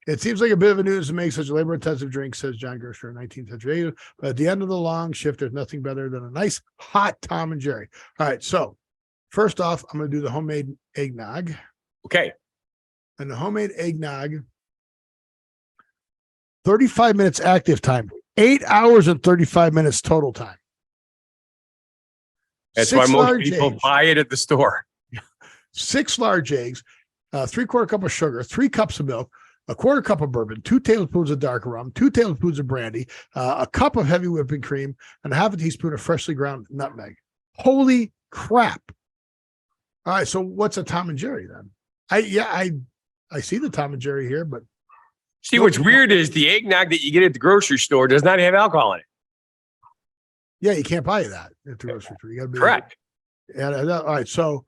It seems like a bit of a news to make such a labor-intensive drink, says John Gerster in 19th century. But at the end of the long shift, there's nothing better than a nice hot Tom and Jerry. All right. So first off, I'm going to do the homemade eggnog. Okay. And the homemade eggnog, 35 minutes active time, 8 hours and 35 minutes total time. That's why most people buy it at the store. 6 large eggs, 3/4 cup of sugar, 3 cups of milk, 1/4 cup of bourbon, 2 tablespoons of dark rum, 2 tablespoons of brandy, a cup of heavy whipping cream, and half a teaspoon of freshly ground nutmeg. Holy crap. All right. So what's a Tom and Jerry then? I see the Tom and Jerry here, but see, what's weird is the eggnog that you get at the grocery store does not have alcohol in it. Yeah, you can't buy that at the grocery store. You got to be correct. All right. So,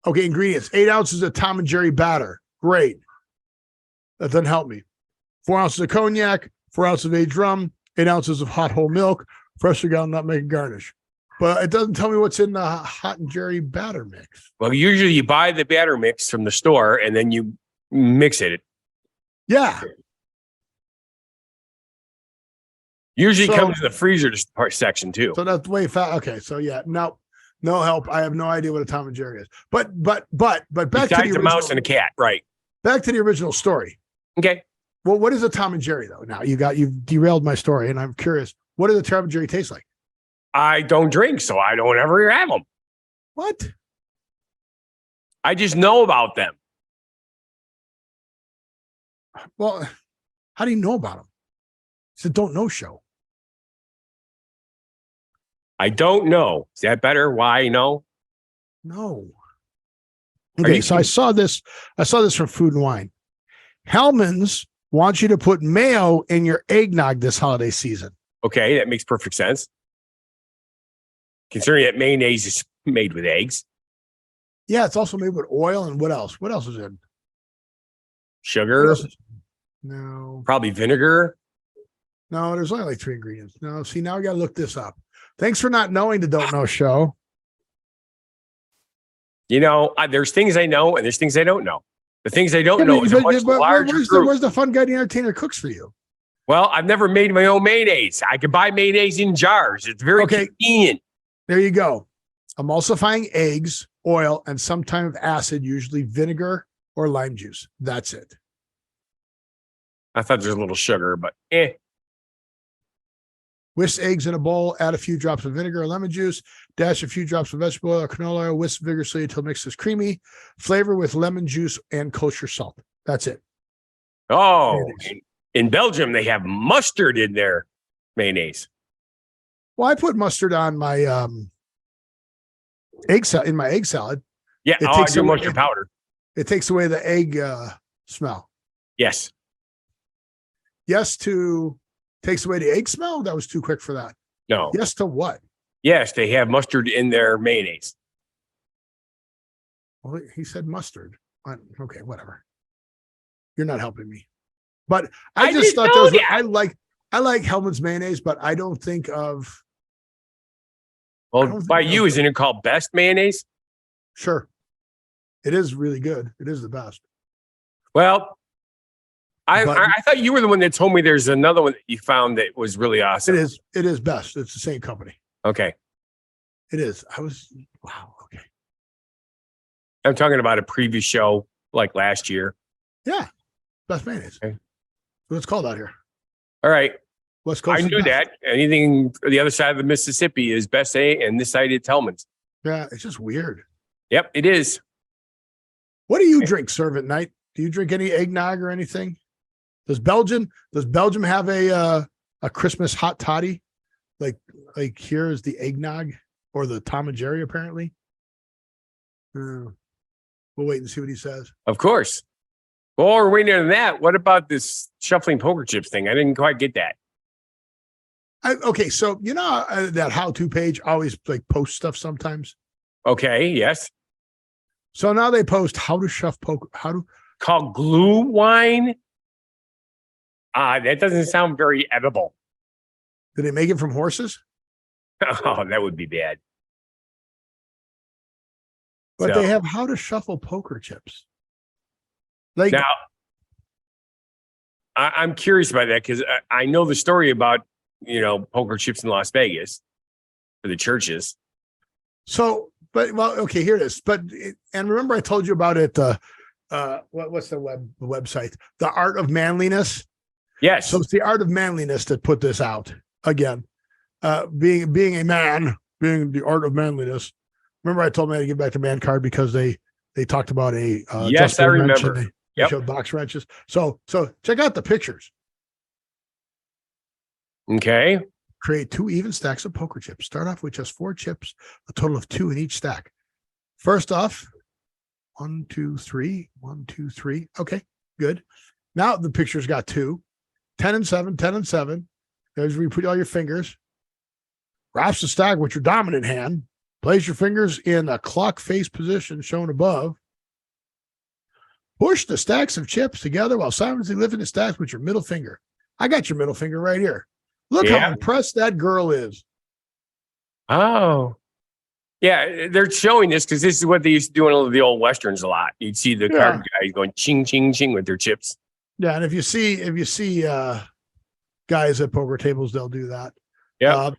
okay, ingredients: 8 ounces of Tom and Jerry batter. Great. That doesn't help me. 4 ounces of cognac, 4 ounces of aged rum, 8 ounces of hot whole milk, freshly ground nutmeg and garnish. But it doesn't tell me what's in the hot and Jerry batter mix. Well, usually you buy the batter mix from the store and then you mix it. Yeah. Usually comes in the freezer section too. So that's way fast. Okay. So yeah, no help. I have no idea what a Tom and Jerry is. But back besides to the mouse and a cat, right? Back to the original story. Okay. Well, what is a Tom and Jerry though? Now you've derailed my story, and I'm curious. What does a Tom and Jerry taste like? I don't drink, so I don't ever have them. What? I just know about them. Well, how do you know about them? It's a don't know show. I don't know. Is that better? Why no? No. Okay, so I saw this from Food and Wine. Hellman's wants you to put mayo in your eggnog this holiday season. Okay, that makes perfect sense. Considering that mayonnaise is made with eggs. Yeah, it's also made with oil, and what else? What else is in? Sugar? No. Probably vinegar? No, there's only like 3 ingredients. No, see, now I got to look this up. Thanks for not knowing the Don't Know show. You know, there's things I know and there's things I don't know. The things I don't know is a much larger group. Where's the Funguy The Entertainer cooks for you? Well, I've never made my own mayonnaise. I can buy mayonnaise in jars. It's very convenient. There you go. Emulsifying eggs, oil, and some type of acid, usually vinegar or lime juice. That's it. I thought there's a little sugar, but eh. Whisk eggs in a bowl, add a few drops of vinegar or lemon juice, dash a few drops of vegetable oil or canola oil, whisk vigorously until mix is creamy. Flavor with lemon juice and kosher salt. That's it. Oh, in Belgium, they have mustard in their mayonnaise. Well, I put mustard on my egg salad. Yeah, I do mustard powder. It takes away the egg smell. Yes. Yes to takes away the egg smell? That was too quick for that. No. Yes to what? Yes, they have mustard in their mayonnaise. Well, he said mustard. Okay, whatever. You're not helping me. But I just thought those. I like Hellman's mayonnaise, but I don't think of. Well, by you, isn't it called Best Mayonnaise? Sure. It is really good. It is the best. Well, I thought you were the one that told me there's another one that you found that was really awesome. It is best. It's the same company. Okay. It is. Wow. Okay. I'm talking about a previous show like last year. Yeah. Best mayonnaise. Okay. So it's called out here. All right. West Coast. I knew that. Anything the other side of the Mississippi is Best A, and this side is Hellman's. Yeah, it's just weird. Yep, it is. What do you drink, serve at night? Do you drink any eggnog or anything? Does Belgium have a Christmas hot toddy? Like here is the eggnog or the Tom and Jerry, apparently. We'll wait and see what he says. Of course. Well, we're waiting on that. What about this shuffling poker chips thing? I didn't quite get that. Okay, so you know that how-to page always like post stuff sometimes. Okay, yes. So now they post how to shuffle poker. Called glue wine. That doesn't sound very edible. Did they make it from horses? Oh, that would be bad. But they have how to shuffle poker chips. Like now, I'm curious about that because I know the story about poker chips in Las Vegas for the churches. So, okay, here it is. And remember, I told you about it. What's the website? The Art of Manliness. Yes. So it's the Art of Manliness that put this out again. Being a man, being the Art of Manliness. Remember, I told me to give back the man card because they talked about a yes, I remember. They showed box wrenches. So check out the pictures. Okay. Create 2 even stacks of poker chips. Start off with just 4 chips, a total of 2 in each stack. First off, 1, 2, 3, 1, 2, 3. Okay, good. Now the picture's got 2, 10 and 7, 10 and 7. There's where you put all your fingers. Wraps the stack with your dominant hand. Place your fingers in a clock face position shown above. Push the stacks of chips together while simultaneously lifting the stacks with your middle finger. I got your middle finger right here. Look how impressed that girl is. Oh. Yeah, they're showing this because this is what they used to do in all of the old Westerns a lot. You'd see the card guys going ching, ching, ching with their chips. Yeah, and if you see guys at poker tables, they'll do that. Yeah.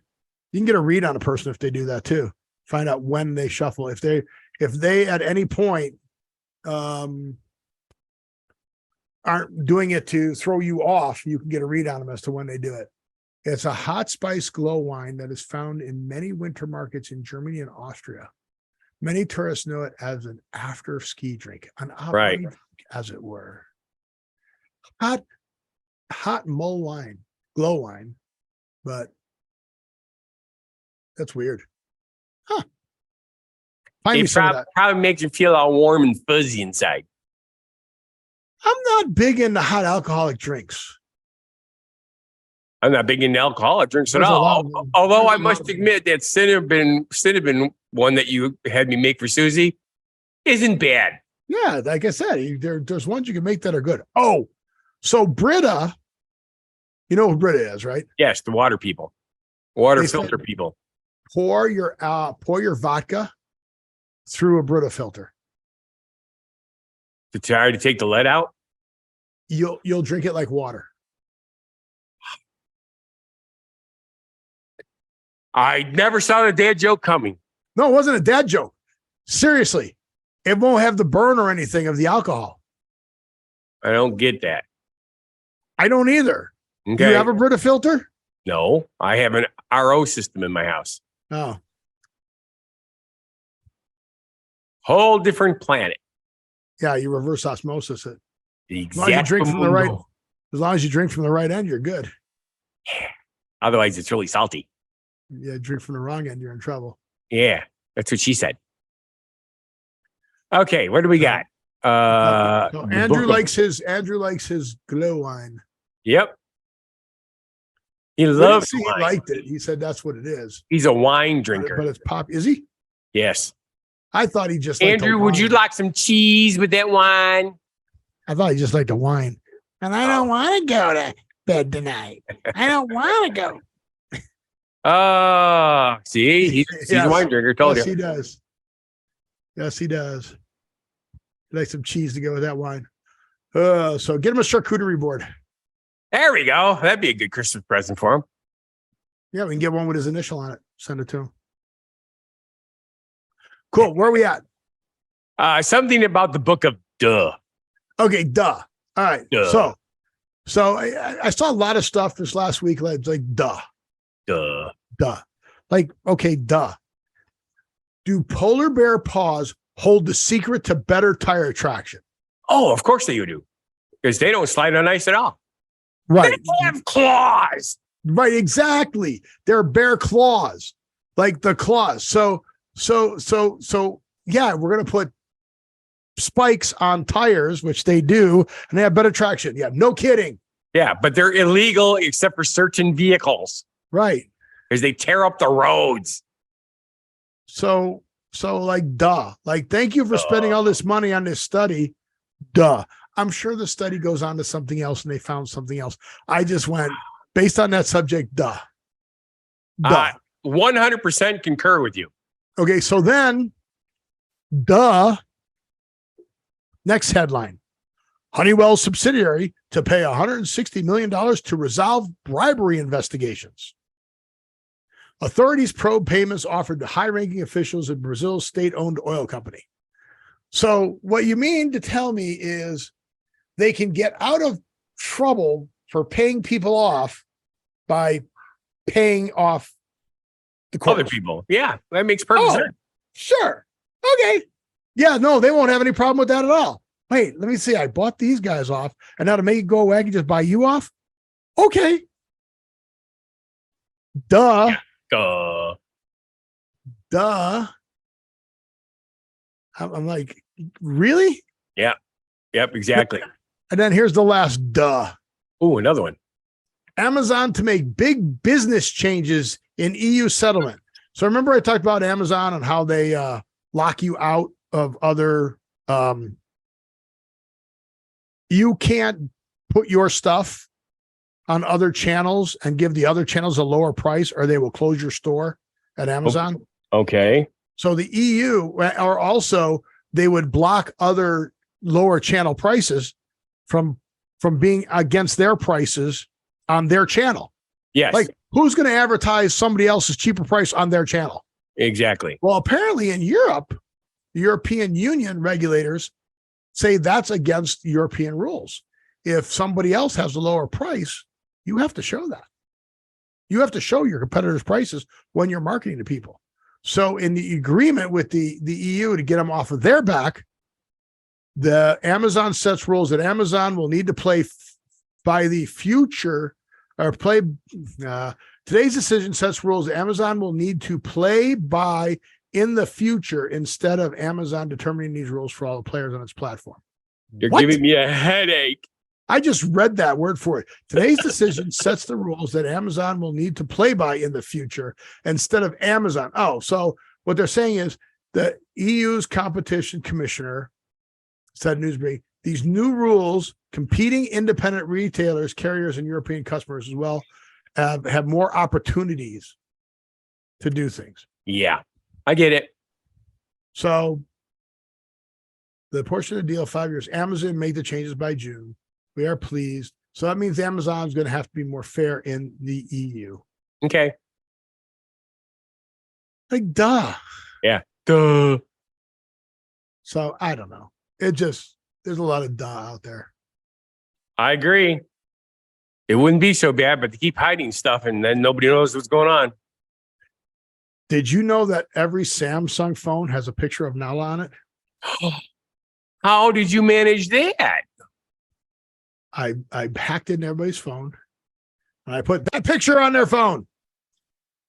You can get a read on a person if they do that too. Find out when they shuffle. If they at any point aren't doing it to throw you off, you can get a read on them as to when they do it. It's a hot spice glow wine that is found in many winter markets in Germany and Austria. Many tourists know it as an after ski drink, an opera drink, as it were. Hot mull wine, glow wine, but that's weird. Huh. It probably makes you feel all warm and fuzzy inside. I'm not big into hot alcoholic drinks. I'm not big into alcoholic drinks at all. Although I must admit that cinnamon one that you had me make for Susie isn't bad. Yeah, like I said, there's ones you can make that are good. Oh, so Brita, you know who Brita is, right? Yes, the water people, filter people. Pour your vodka through a Brita filter. To try to take the lead out? You'll drink it like water. I never saw the dad joke coming. No, it wasn't a dad joke. Seriously, it won't have the burn or anything of the alcohol. I don't get that. I don't either. Okay. Do you have a Brita filter? No, I have an RO system in my house. Oh, Whole different planet. yeah. You reverse osmosis it. The As long as you drink from the right, Exactamundo. as long as you drink from the right end, you're good. Otherwise, it's really salty. Yeah, drink from the wrong end, you're in trouble. Yeah, that's what she said. Okay, what do we got? So The Andrew book of- likes his glow wine. Yep. He We loves didn't see wine. he liked it. He said that's what it is. He's a wine But, drinker. but it's pop. Is he? Yes. I thought he just liked Andrew, the would you wine. like some cheese with that wine? I thought he just liked the wine. And I don't want to go to bed tonight. I don't want to go. Oh, see, he's a Yes. wine drinker. Told Yes, you. he does. Yes, he does. He likes some cheese to go with that wine. So get him a charcuterie board. There we go. That'd be a good Christmas present for him. Yeah, we can get one with his initial on it. Send it to him. Cool. Where are we at? Something about the book of duh. Okay, duh. All right. Duh. So I saw a lot of stuff this last week. Like duh. Like, okay, duh. Do polar bear paws hold the secret to better tire traction? Oh, of course they do. Because they don't slide on ice at all. Right. They have claws. Right. Exactly. They're bear claws, like the claws. So yeah, we're going to put spikes on tires, which they do, and they have better traction. Yeah. No kidding. Yeah, but they're illegal except for certain vehicles Right. because they tear up the roads. So like, duh. Like, thank you for spending all this money on this study. Duh. I'm sure the study goes on to something else and they found something else. I just went based on that subject. Duh. 100% concur with you. Okay. So then, duh. Next headline. Honeywell subsidiary to pay $160 million to resolve bribery investigations. Authorities probe payments offered to high-ranking officials in Brazil's state-owned oil company. So what you mean to tell me is they can get out of trouble for paying people off by paying off the courts. Other people. Yeah, that makes perfect sense. Sure. Okay. Yeah, no, they won't have any problem with that at all. Wait, let me see. I bought these guys off, and now to make it go away, I can just buy you off? Okay. Duh. Duh. I'm like, really? Yep, exactly. And then here's the last duh. Oh, another one. Amazon to make big business changes in EU settlement. So remember I talked about Amazon and how they lock you out of other you can't put your stuff on other channels and give the other channels a lower price or they will close your store at Amazon. Okay. So the EU or also they would block other lower channel prices from being against their prices on their channel. Yes. Like who's going to advertise somebody else's cheaper price on their channel? Exactly. Well, apparently in Europe, the European Union regulators say that's against European rules. If somebody else has a lower price, you have to show that. You have to show your competitors' prices when you're marketing to people. So in the agreement with the EU to get them off of their back, the Amazon sets rules that Amazon will need to play by the future or play. Today's decision sets rules that Amazon will need to play by in the future instead of Amazon determining these rules for all the players on its platform. You're giving me a headache. I just read that word for it. Today's decision sets the rules that Amazon will need to play by in the future instead of Amazon. Oh, so what they're saying is the EU's competition commissioner said in Newsweek, these new rules, competing independent retailers, carriers, and European customers as well have more opportunities to do things. Yeah, I get it. So the portion of the deal, 5 years, Amazon made the changes by June. We are pleased. So that means Amazon is going to have to be more fair in the EU. Okay. Like, duh. Yeah. Duh. So I don't know. There's a lot of duh out there. I agree. It wouldn't be so bad, but they keep hiding stuff and then nobody knows what's going on. Did you know that every Samsung phone has a picture of Nala on it? How did you manage that? I hacked into everybody's phone and I put that picture on their phone.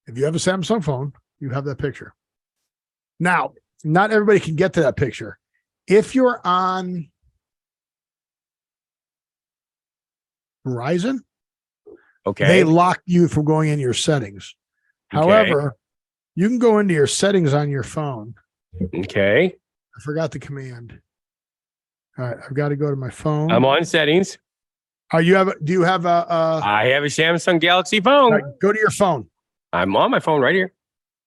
If you have a Samsung phone, you have that picture. Now, not everybody can get to that picture. If you're on Verizon, Okay. they lock you from going into your settings. Okay. However, you can go into your settings on your phone. Okay. I forgot the command. All right, I've got to go to my phone. I'm on settings. Do you have a I have a Samsung Galaxy phone. right, go to your phone. I'm on my phone right here.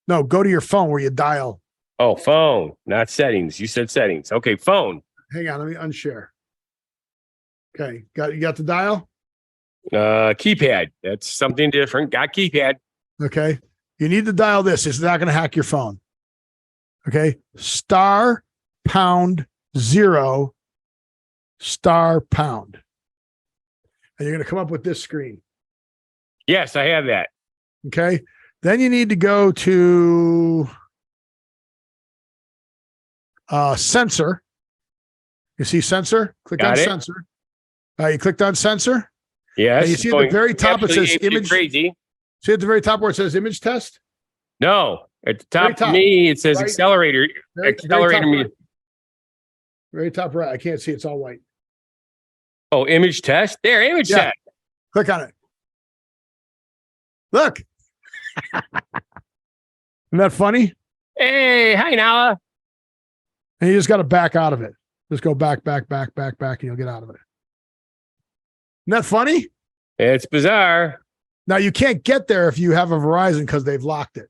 No, go to your phone where you dial. Oh, phone, not settings. You said settings. Okay, phone. Hang on, let me unshare. Okay, you got the dial? Keypad. That's something different. Got keypad. Okay. You need to dial this. It's not going to hack your phone. Okay. *#0 *#. And you're going to come up with this screen. Yes, I have that. Okay. Then you need to go to sensor. You see sensor? Click on sensor. You clicked on sensor. Yes. And you see at the very top it says image. Crazy. See at the very top where it says image test? No. At the top, top. for me, it says Right. accelerator. Accelerator. Very top right. I can't see. It's all white. Oh, image test. There, image test. Click on it. Look. Isn't that funny? Hey, hi, Nala. And you just got to back out of it. Just go back, and you'll get out of it. Isn't that funny? It's bizarre. Now, you can't get there if you have a Verizon because they've locked it.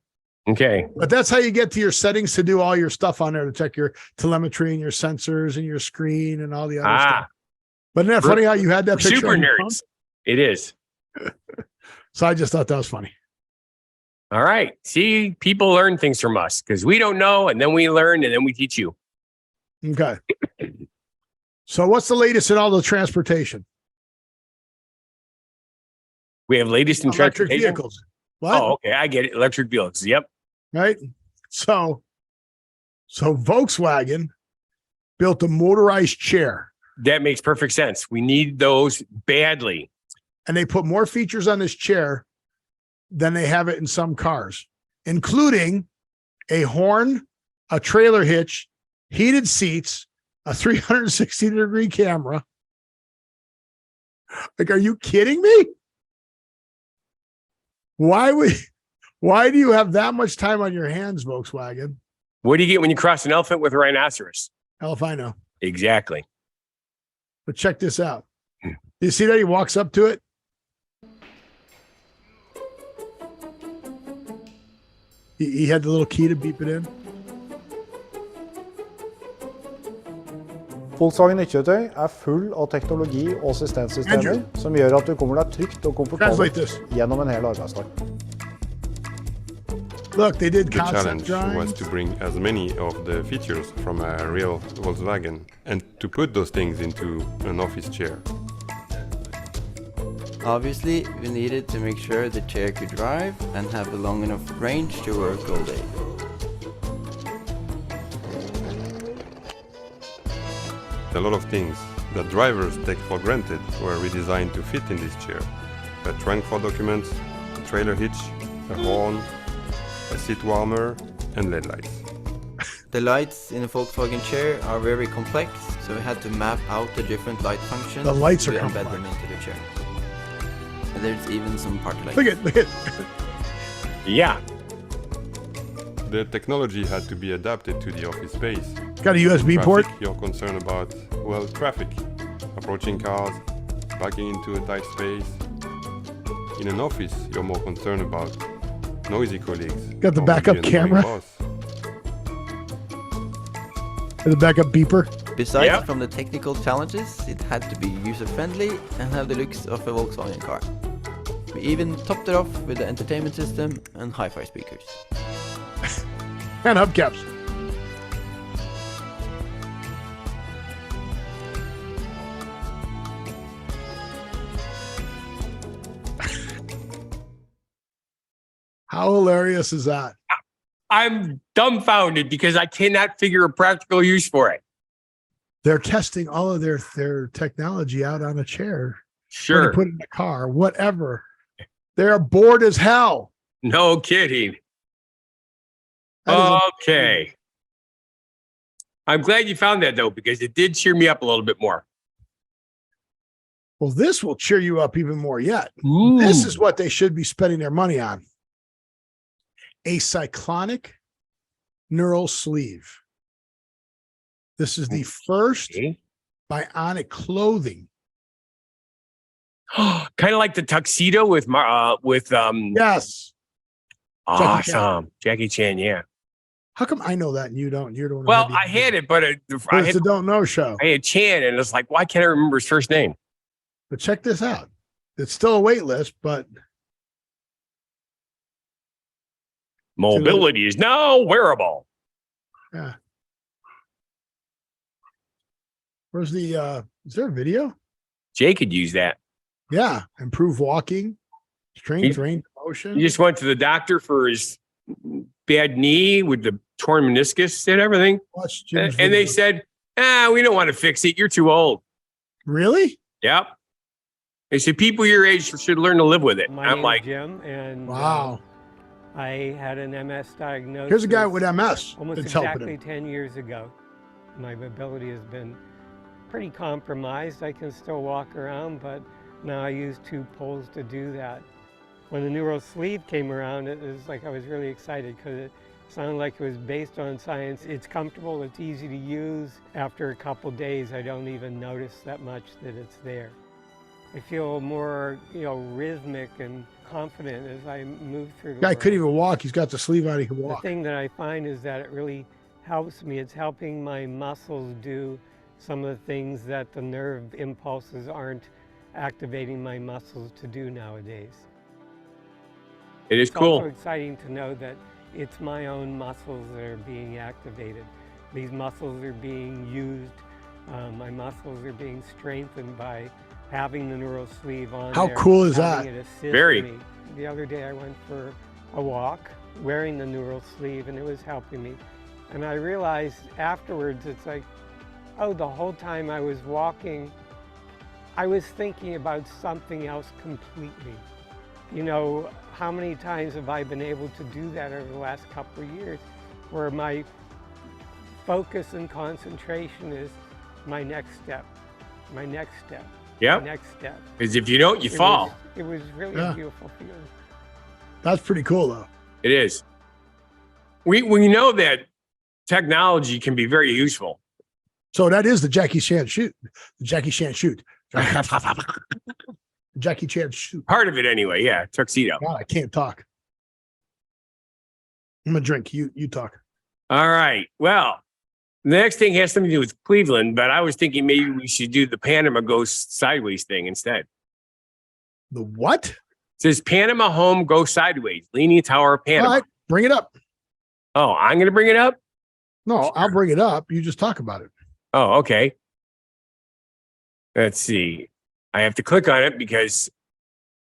Okay. But that's how you get to your settings to do all your stuff on there to check your telemetry and your sensors and your screen and all the other stuff. But isn't that funny how you had that picture? Super nerds. It is. So I just thought that was funny. All right. See, people learn things from us because we don't know, and then we learn, and then we teach you. Okay. So what's the latest in all the transportation? We have latest in Electric transportation. vehicles. What? Oh, okay. I get it. Electric vehicles. Yep. Right. So Volkswagen built a motorized chair. That makes perfect sense. We need those badly. And they put more features on this chair than they have it in some cars, including a horn, a trailer hitch, heated seats, a 360-degree camera. Like, are you kidding me? Why do you have that much time on your hands, Volkswagen? What do you get when you cross an elephant with a rhinoceros? Hell if I know. Exactly. But check this out. You see that he walks up to it? He had the little key to beep it in. Volkswagen nyttekjøretøy er full av teknologi og assistenssystemer som gjør at du kommer deg trygt og komfortabelt gjennom en hel arbeidsdag. Look, they did The concept challenge was drawings. to bring as many of the features from a real Volkswagen and to put those things into an office chair. Obviously, we needed to make sure the chair could drive and have a long enough range to work all day. A lot of things that drivers take for granted were redesigned to fit in this chair. A trunk for documents, a trailer hitch, a horn, a seat warmer, and LED lights. The lights in the Volkswagen chair are very complex, so we had to map out the different light functions The lights to are embed complex. them into the chair. And there's even some party lights. Look at. Yeah. The technology had to be adapted to the office space. Got a USB port. Traffic, you're concerned about, well, traffic. Approaching cars, backing into a tight space. In an office, you're more concerned about noisy colleagues. Got the or backup maybe an annoying camera. boss. The backup beeper. Besides Yeah. from the technical challenges, it had to be user-friendly and have the looks of a Volkswagen car. We even topped it off with the entertainment system and hi-fi speakers. And hubcaps. How hilarious is that? I'm dumbfounded because I cannot figure a practical use for it. They're testing all of their technology out on a chair. Sure. Put it in a car, whatever. They're bored as hell. No kidding. Okay. I'm glad you found that, though, because it did cheer me up a little bit more. Well, this will cheer you up even more yet. Ooh. This is what they should be spending their money on. A Cionic Neural Sleeve. This is the first bionic clothing. Kind of like the tuxedo with yes. Awesome. Jackie Chan, yeah. How come I know that and you don't? You're the one. Well, I had it, but it's a don't know show. I had Chan, and it's like, why can't I remember his first name? But check this out. It's still a wait list, but mobility is now wearable. Yeah. Where's the is there a video? Jay could use that. Yeah. Improve walking, strength, range of motion. He just went to the doctor for his bad knee with the torn meniscus and everything. And they said, we don't want to fix it. You're too old. Really? Yep. They said people your age should learn to live with it. I'm like, Jim, and wow. I had an MS diagnosis. Here's a guy with MS. Almost exactly 10 years ago. My mobility has been pretty compromised. I can still walk around, but now I use 2 poles to do that. When the neural sleeve came around, it was like I was really excited because it sounded like it was based on science. It's comfortable, it's easy to use. After a couple days, I don't even notice that much that it's there. I feel more, rhythmic and confident as I move through the guy world. couldn't even walk. He's got the sleeve on. He can walk. The thing that I find is that it really helps me. It's helping my muscles do some of the things that the nerve impulses aren't activating my muscles to do nowadays. It is It's cool. also exciting to know that it's my own muscles that are being activated. These muscles are being used. My muscles are being strengthened by having the neural sleeve on. How cool is that? Very. Me. The other day I went for a walk wearing the neural sleeve and it was helping me. And I realized afterwards, it's like, oh, the whole time I was walking, I was thinking about something else completely. How many times have I been able to do that over the last couple of years where my focus and concentration is my next step, my next step. Yep. Next step. Because if you don't, you fall. It was really a beautiful feeling. That's pretty cool, though. It is. We know that technology can be very useful. So that is the Jackie Chan shoot. The Jackie Chan shoot. Jackie Chan shoot. Part of it anyway. Yeah. Tuxedo. God, I can't talk. I'm gonna drink. You talk. All right. Well, the next thing has something to do with Cleveland, but I was thinking maybe we should do the Panama go sideways thing instead. The what? It says Panama home go sideways, Leaning Tower of Panama. All right, bring it up. Oh, I'm going to bring it up? No, Sure. I'll bring it up. You just talk about it. Oh, okay. Let's see. I have to click on it because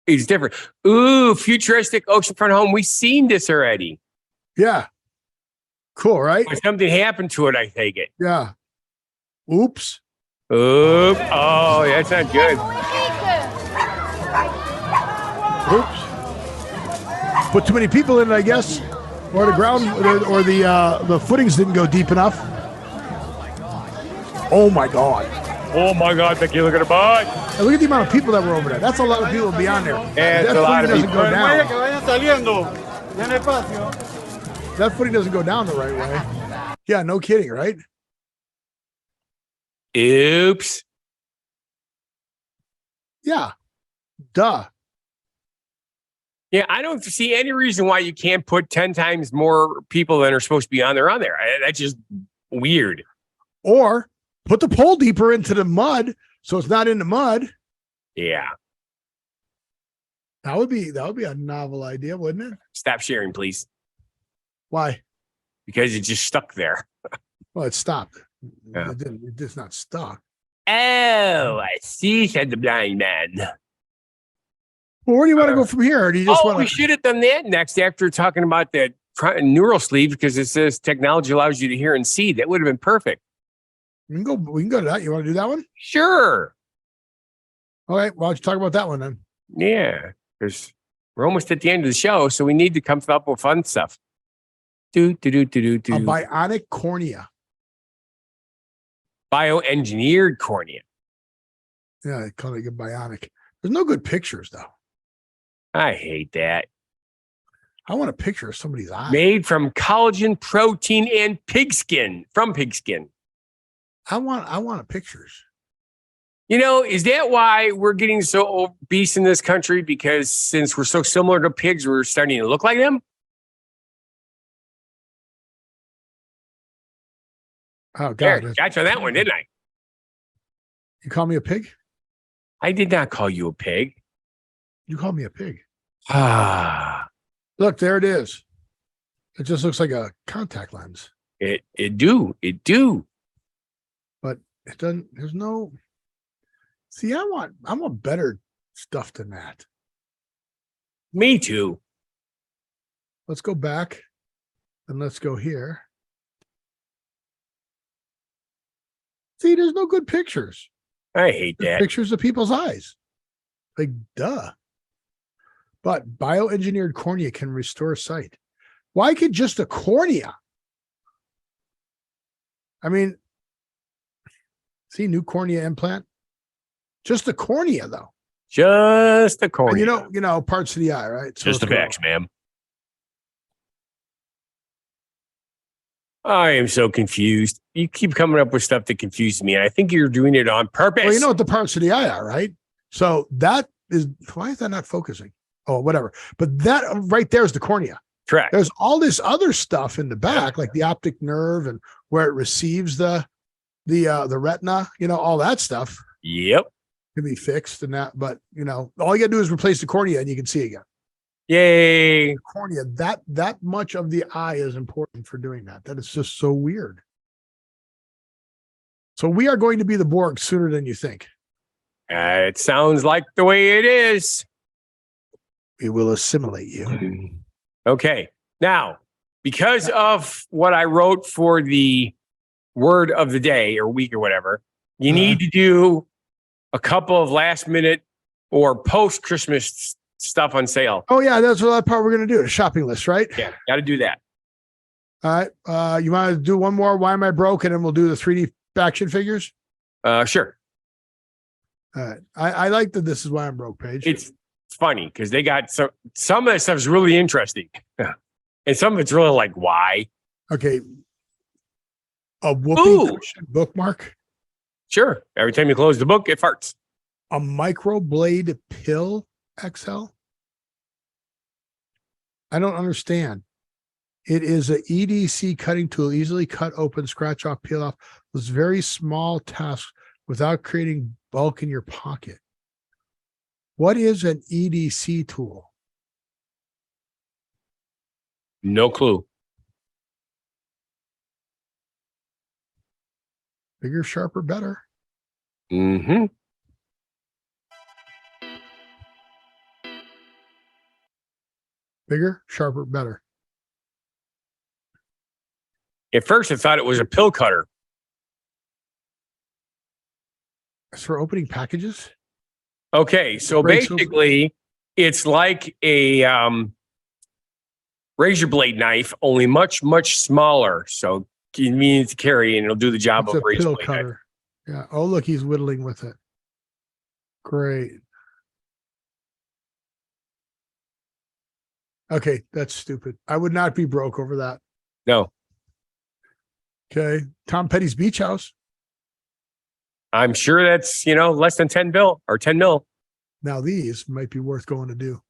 it's different. Ooh, futuristic oceanfront home. We've seen this already. Yeah. Cool, right? But something happened to it, I take it. Yeah. Oops. Oop. Oh, that's not good. Oops. Put too many people in it, I guess. Or the ground or the footings didn't go deep enough. Oh my God. Oh my God, Becky, look at her butt. And look at the amount of people that were over there. That's a lot of people to be on there. That's a lot of people. Go down. That footing doesn't go down the right way. Yeah, no kidding, right? Oops. Yeah. Duh. Yeah, I don't see any reason why you can't put 10 times more people than are supposed to be on there. That's just weird. Or put the pole deeper into the mud so it's not in the mud. Yeah. That would be a novel idea, wouldn't it? Stop sharing, please. Why? Because it just stuck there. Well, it stopped. Yeah. It's not stuck. Oh, I see, said the blind man. Well, where do you want to go from here? Or do you just want to? We should have done that next after talking about that neural sleeve because it says technology allows you to hear and see. That would have been perfect. We can go to that. You want to do that one? Sure. All right. Well, let's talk about that one then. Yeah, because we're almost at the end of the show, so we need to come up with fun stuff. A bionic cornea. Bioengineered cornea. Yeah, they call it a bionic. There's no good pictures, though. I hate that. I want a picture of somebody's eye. Made from collagen, protein, and pigskin. From pigskin. I want pictures. You know, is that why we're getting so obese in this country? Because since we're so similar to pigs, we're starting to look like them? Oh, God. Got you on that one, didn't I? You call me a pig? I did not call you a pig. You called me a pig. Ah. Look, there it is. It just looks like a contact lens. It do. But it doesn't, there's no, see, I want better stuff than that. Me too. Let's go back and let's go here. See, there's no good pictures. I hate that. Pictures of people's eyes. Like, duh. But bioengineered cornea can restore sight. Why could just a cornea? I mean, see, new cornea implant. Just the cornea, though. Just the cornea. And you know, parts of the eye, right? So just the backs, ma'am. I am so confused. You keep coming up with stuff that confuses me. And I think you're doing it on purpose. Well, you know what the parts of the eye are, right? So that is, why is that not focusing? Oh, whatever. But that right there is the cornea. Correct. There's all this other stuff in the back, like the optic nerve and where it receives the retina, you know, all that stuff. Yep. Can be fixed and that, but you know, all you gotta do is replace the cornea and you can see again. Yay. The cornea, that much of the eye is important for doing that. That is just so weird. So we are going to be the Borg sooner than you think. It sounds like the way it is. We will assimilate you. Okay. Now, because of what I wrote for the word of the day or week or whatever, you need to do a couple of last minute or post Christmas stuff on sale. Oh yeah, that's what that part we're going to do. A shopping list, right? Yeah, got to do that. All right. You want to do one more? Why am I broke? And then we'll do the 3D action figures. Sure. All right. I like that. This is why I'm broke page. It's funny because they got some of that stuff is really interesting, and some of it's really like why. Okay. A whoopee cushion bookmark. Sure. Every time you close the book, it farts. A microblade pill XL. I don't understand. It is an EDC cutting tool, easily cut open, scratch off, peel off. Those very small tasks without creating bulk in your pocket. What is an EDC tool? No clue. Bigger, sharper, better. Mm-hmm. Bigger, sharper, better. At first, I thought it was a pill cutter. It's for opening packages? Okay, so basically, it's like a razor blade knife, only much, much smaller. So convenient to carry, and it'll do the job of a razor blade cutter. Yeah. Oh, look, he's whittling with it. Great. Okay, that's stupid. I would not be broke over that. No. Okay. Tom Petty's Beach House. I'm sure that's, less than 10 bill or 10 mil. Now these might be worth going to do.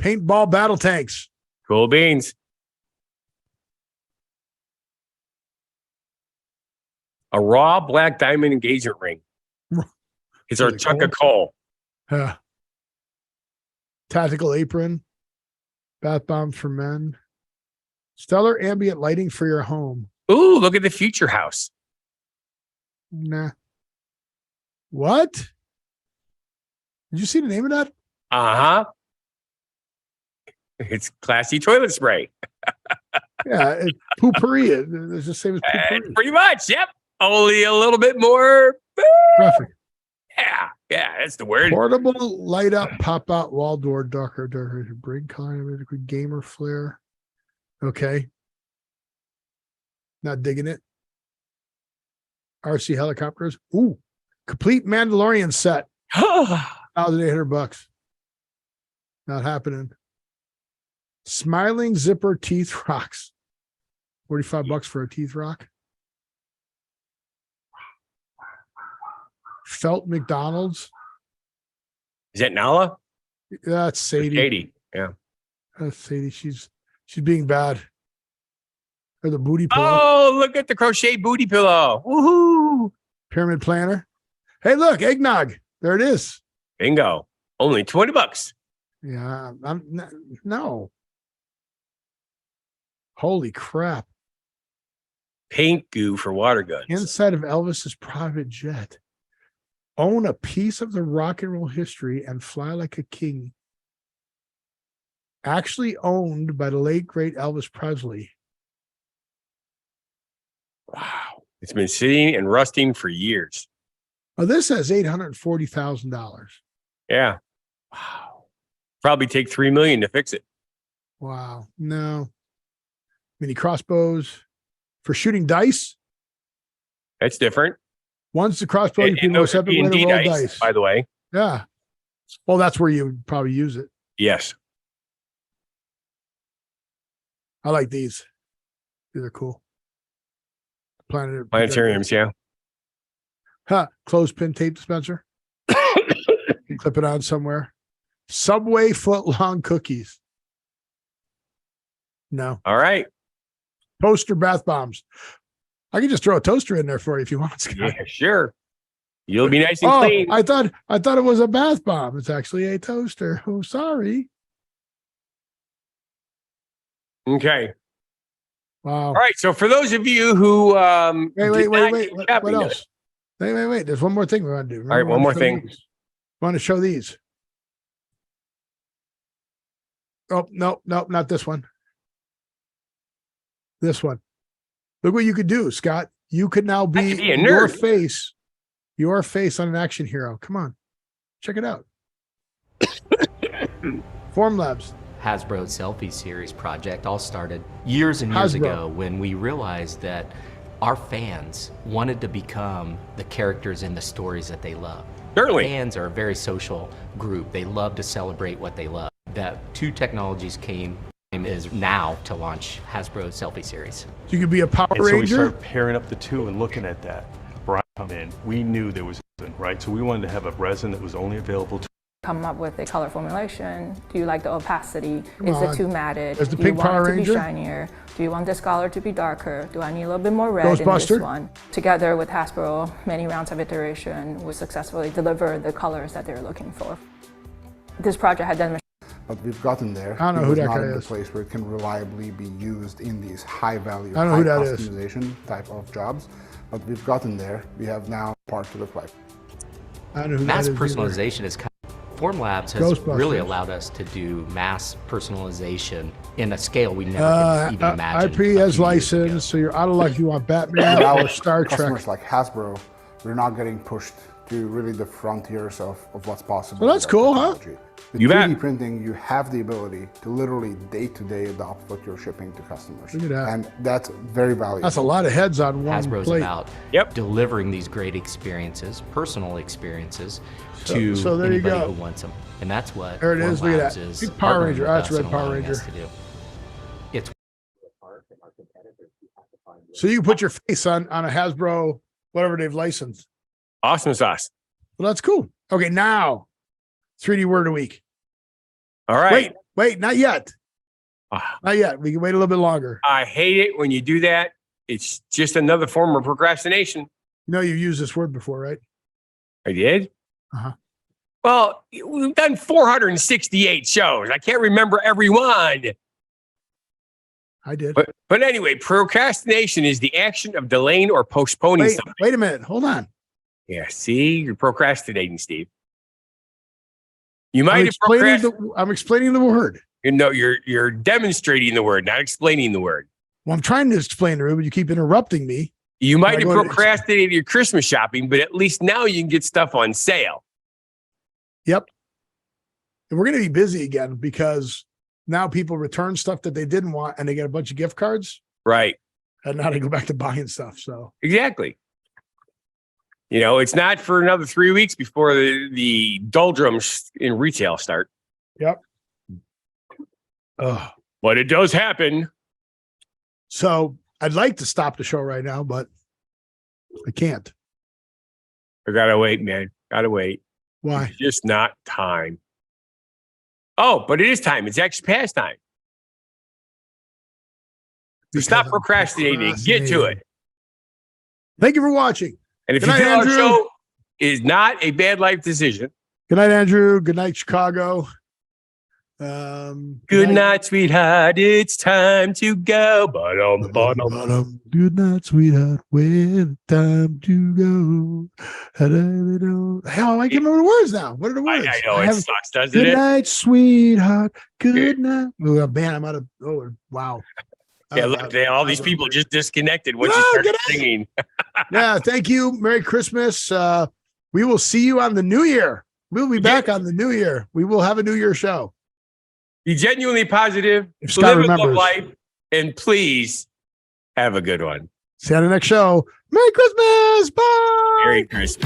Paintball battle tanks. Cool beans. A raw black diamond engagement ring. It's our chunk of coal. Tactical apron. Bath bombs for men. Stellar ambient lighting for your home. Ooh, look at the future house. Nah. What? Did you see the name of that? Uh-huh. It's classy toilet spray. Yeah, it's poopery. It's the same as poopery. Pretty much, yep. Only a little bit more. Graphic. Yeah, that's the word. Portable, light up, pop out, wall door, darker, bring color, gamer flare. Okay. Not digging it. RC helicopters. Ooh, complete Mandalorian set. $1,800. Not happening. Smiling zipper teeth rocks. $45 for a teeth rock. Felt McDonald's. Is that Nala? That's Sadie. Sadie. Yeah. That's Sadie. She's being bad. Or the booty pillow. Oh, look at the crochet booty pillow. Woohoo. Pyramid planner. Hey, look, eggnog. There it is. Bingo. Only $20. Yeah, no. Holy crap. Paint goo for water guns. Inside of Elvis's private jet. Own a piece of the rock and roll history and fly like a king. Actually owned by the late, great Elvis Presley. Wow. It's been sitting and rusting for years. Oh, this has $840,000. Yeah. Wow. Probably take $3 million to fix it. Wow. No. Mini crossbows for shooting dice. That's different. Once the crossbow, you can those separate way to D&D roll dice. by the way. Yeah. Well, that's where you would probably use it. Yes. I like these. These are cool. Planetariums, yeah. Huh. Clothespin tape dispenser. Clip it on somewhere. Subway foot-long cookies. No. All right. Toaster bath bombs. I can just throw a toaster in there for you if you want, Scott. Yeah, sure. You'll be nice and clean. I thought it was a bath bomb. It's actually a toaster. Oh, sorry. Okay. Wow. All right. So for those of you who wait. What else? Wait. There's one more thing we want to do. All right, one more thing. We want to show these. Oh, no, not this one. This one. Look what you could do, Scott. You could now be a nerd. your face on an action hero. Come on. Check it out. Form Labs. Hasbro's Selfie Series project all started years and years ago when we realized that our fans wanted to become the characters in the stories that they love. Certainly. Fans are a very social group. They love to celebrate what they love. That two technologies came is now to launch Hasbro Selfie Series. You could be a Power Ranger. So we started pairing up the two and looking at that. Brian come in, we knew there was resin, right? So we wanted to have a resin that was only available to come up with a color formulation. Do you like the opacity? Is it too matted? As the Do pink you want Power it to Ranger? be shinier? Do you want this color to be darker? Do I need a little bit more red in this one? Together with Hasbro, many rounds of iteration, we successfully delivered the colors that they're looking for. This project had done. But we've gotten there. I don't know who that not guy in the is. place where it can reliably be used in these high value, I don't know high who that is. customization type of jobs. But we've gotten there. We have now part to look like. I don't know who Mass that is personalization is kind of, Form Labs has really allowed us to do mass personalization in a scale we never could even imagine. IP as licensed, so you're out of luck if you want Batman or Star Trek. Customers like Hasbro, we're not getting pushed to really the frontiers of what's possible. Well, that's cool, huh? With You 3D bet. printing, you have the ability to literally day-to-day adopt what you're shipping to customers. Look at that. And that's very valuable. That's a lot of heads on one Hasbro's plate. about delivering these great experiences, personal experiences, to so there you anybody go. who wants them. And that's what There it Form is. Look at Labs that. is Big Power partnering Ranger. with That's us Red and Power allowing us Ranger. to do. It's So you can put your face on a Hasbro, whatever they've licensed. Awesome sauce. Well, that's cool. Okay, now 3D word of the week. All right. Wait, not yet. Ah. Not yet. We can wait a little bit longer. I hate it when you do that. It's just another form of procrastination. You know you've used this word before, right? I did? Uh-huh. Well, we've done 468 shows. I can't remember every one. I did. But anyway, procrastination is the action of delaying or postponing something. Wait a minute. Hold on. Yeah, see, you're procrastinating, Steve. You might have procrastinated. I'm explaining the word. No, you're demonstrating the word, not explaining the word. Well, I'm trying to explain the word, but you keep interrupting me. You might have procrastinated your Christmas shopping, but at least now you can get stuff on sale. Yep. And we're going to be busy again because now people return stuff that they didn't want and they get a bunch of gift cards. Right. And now they go back to buying stuff. So exactly. You know, it's not for another 3 weeks before the doldrums in retail start. Yep. But it does happen. So I'd like to stop the show right now, but I can't. I gotta wait, man. Gotta wait. Why? It's just not time. Oh, but it is time. It's actually past time. Stop procrastinating. Get to it. Thank you for watching. And if you feel our show is not a bad life decision. Good night, Andrew. Good night, Chicago. Good night, sweetheart. It's time to go. Good night, sweetheart. When time to go. Hell, I can't remember the words now. What are the words? I know it sucks, doesn't it? Good night, sweetheart. Good night. Oh, man, I'm out of. Oh, wow. Yeah, look, all these people just disconnected once you started singing. Yeah, thank you. Merry Christmas. We will see you on the New Year. We'll be back on the New Year. We will have a New Year show. Be genuinely positive, live a love life, and please have a good one. See you on the next show. Merry Christmas. Bye. Merry Christmas.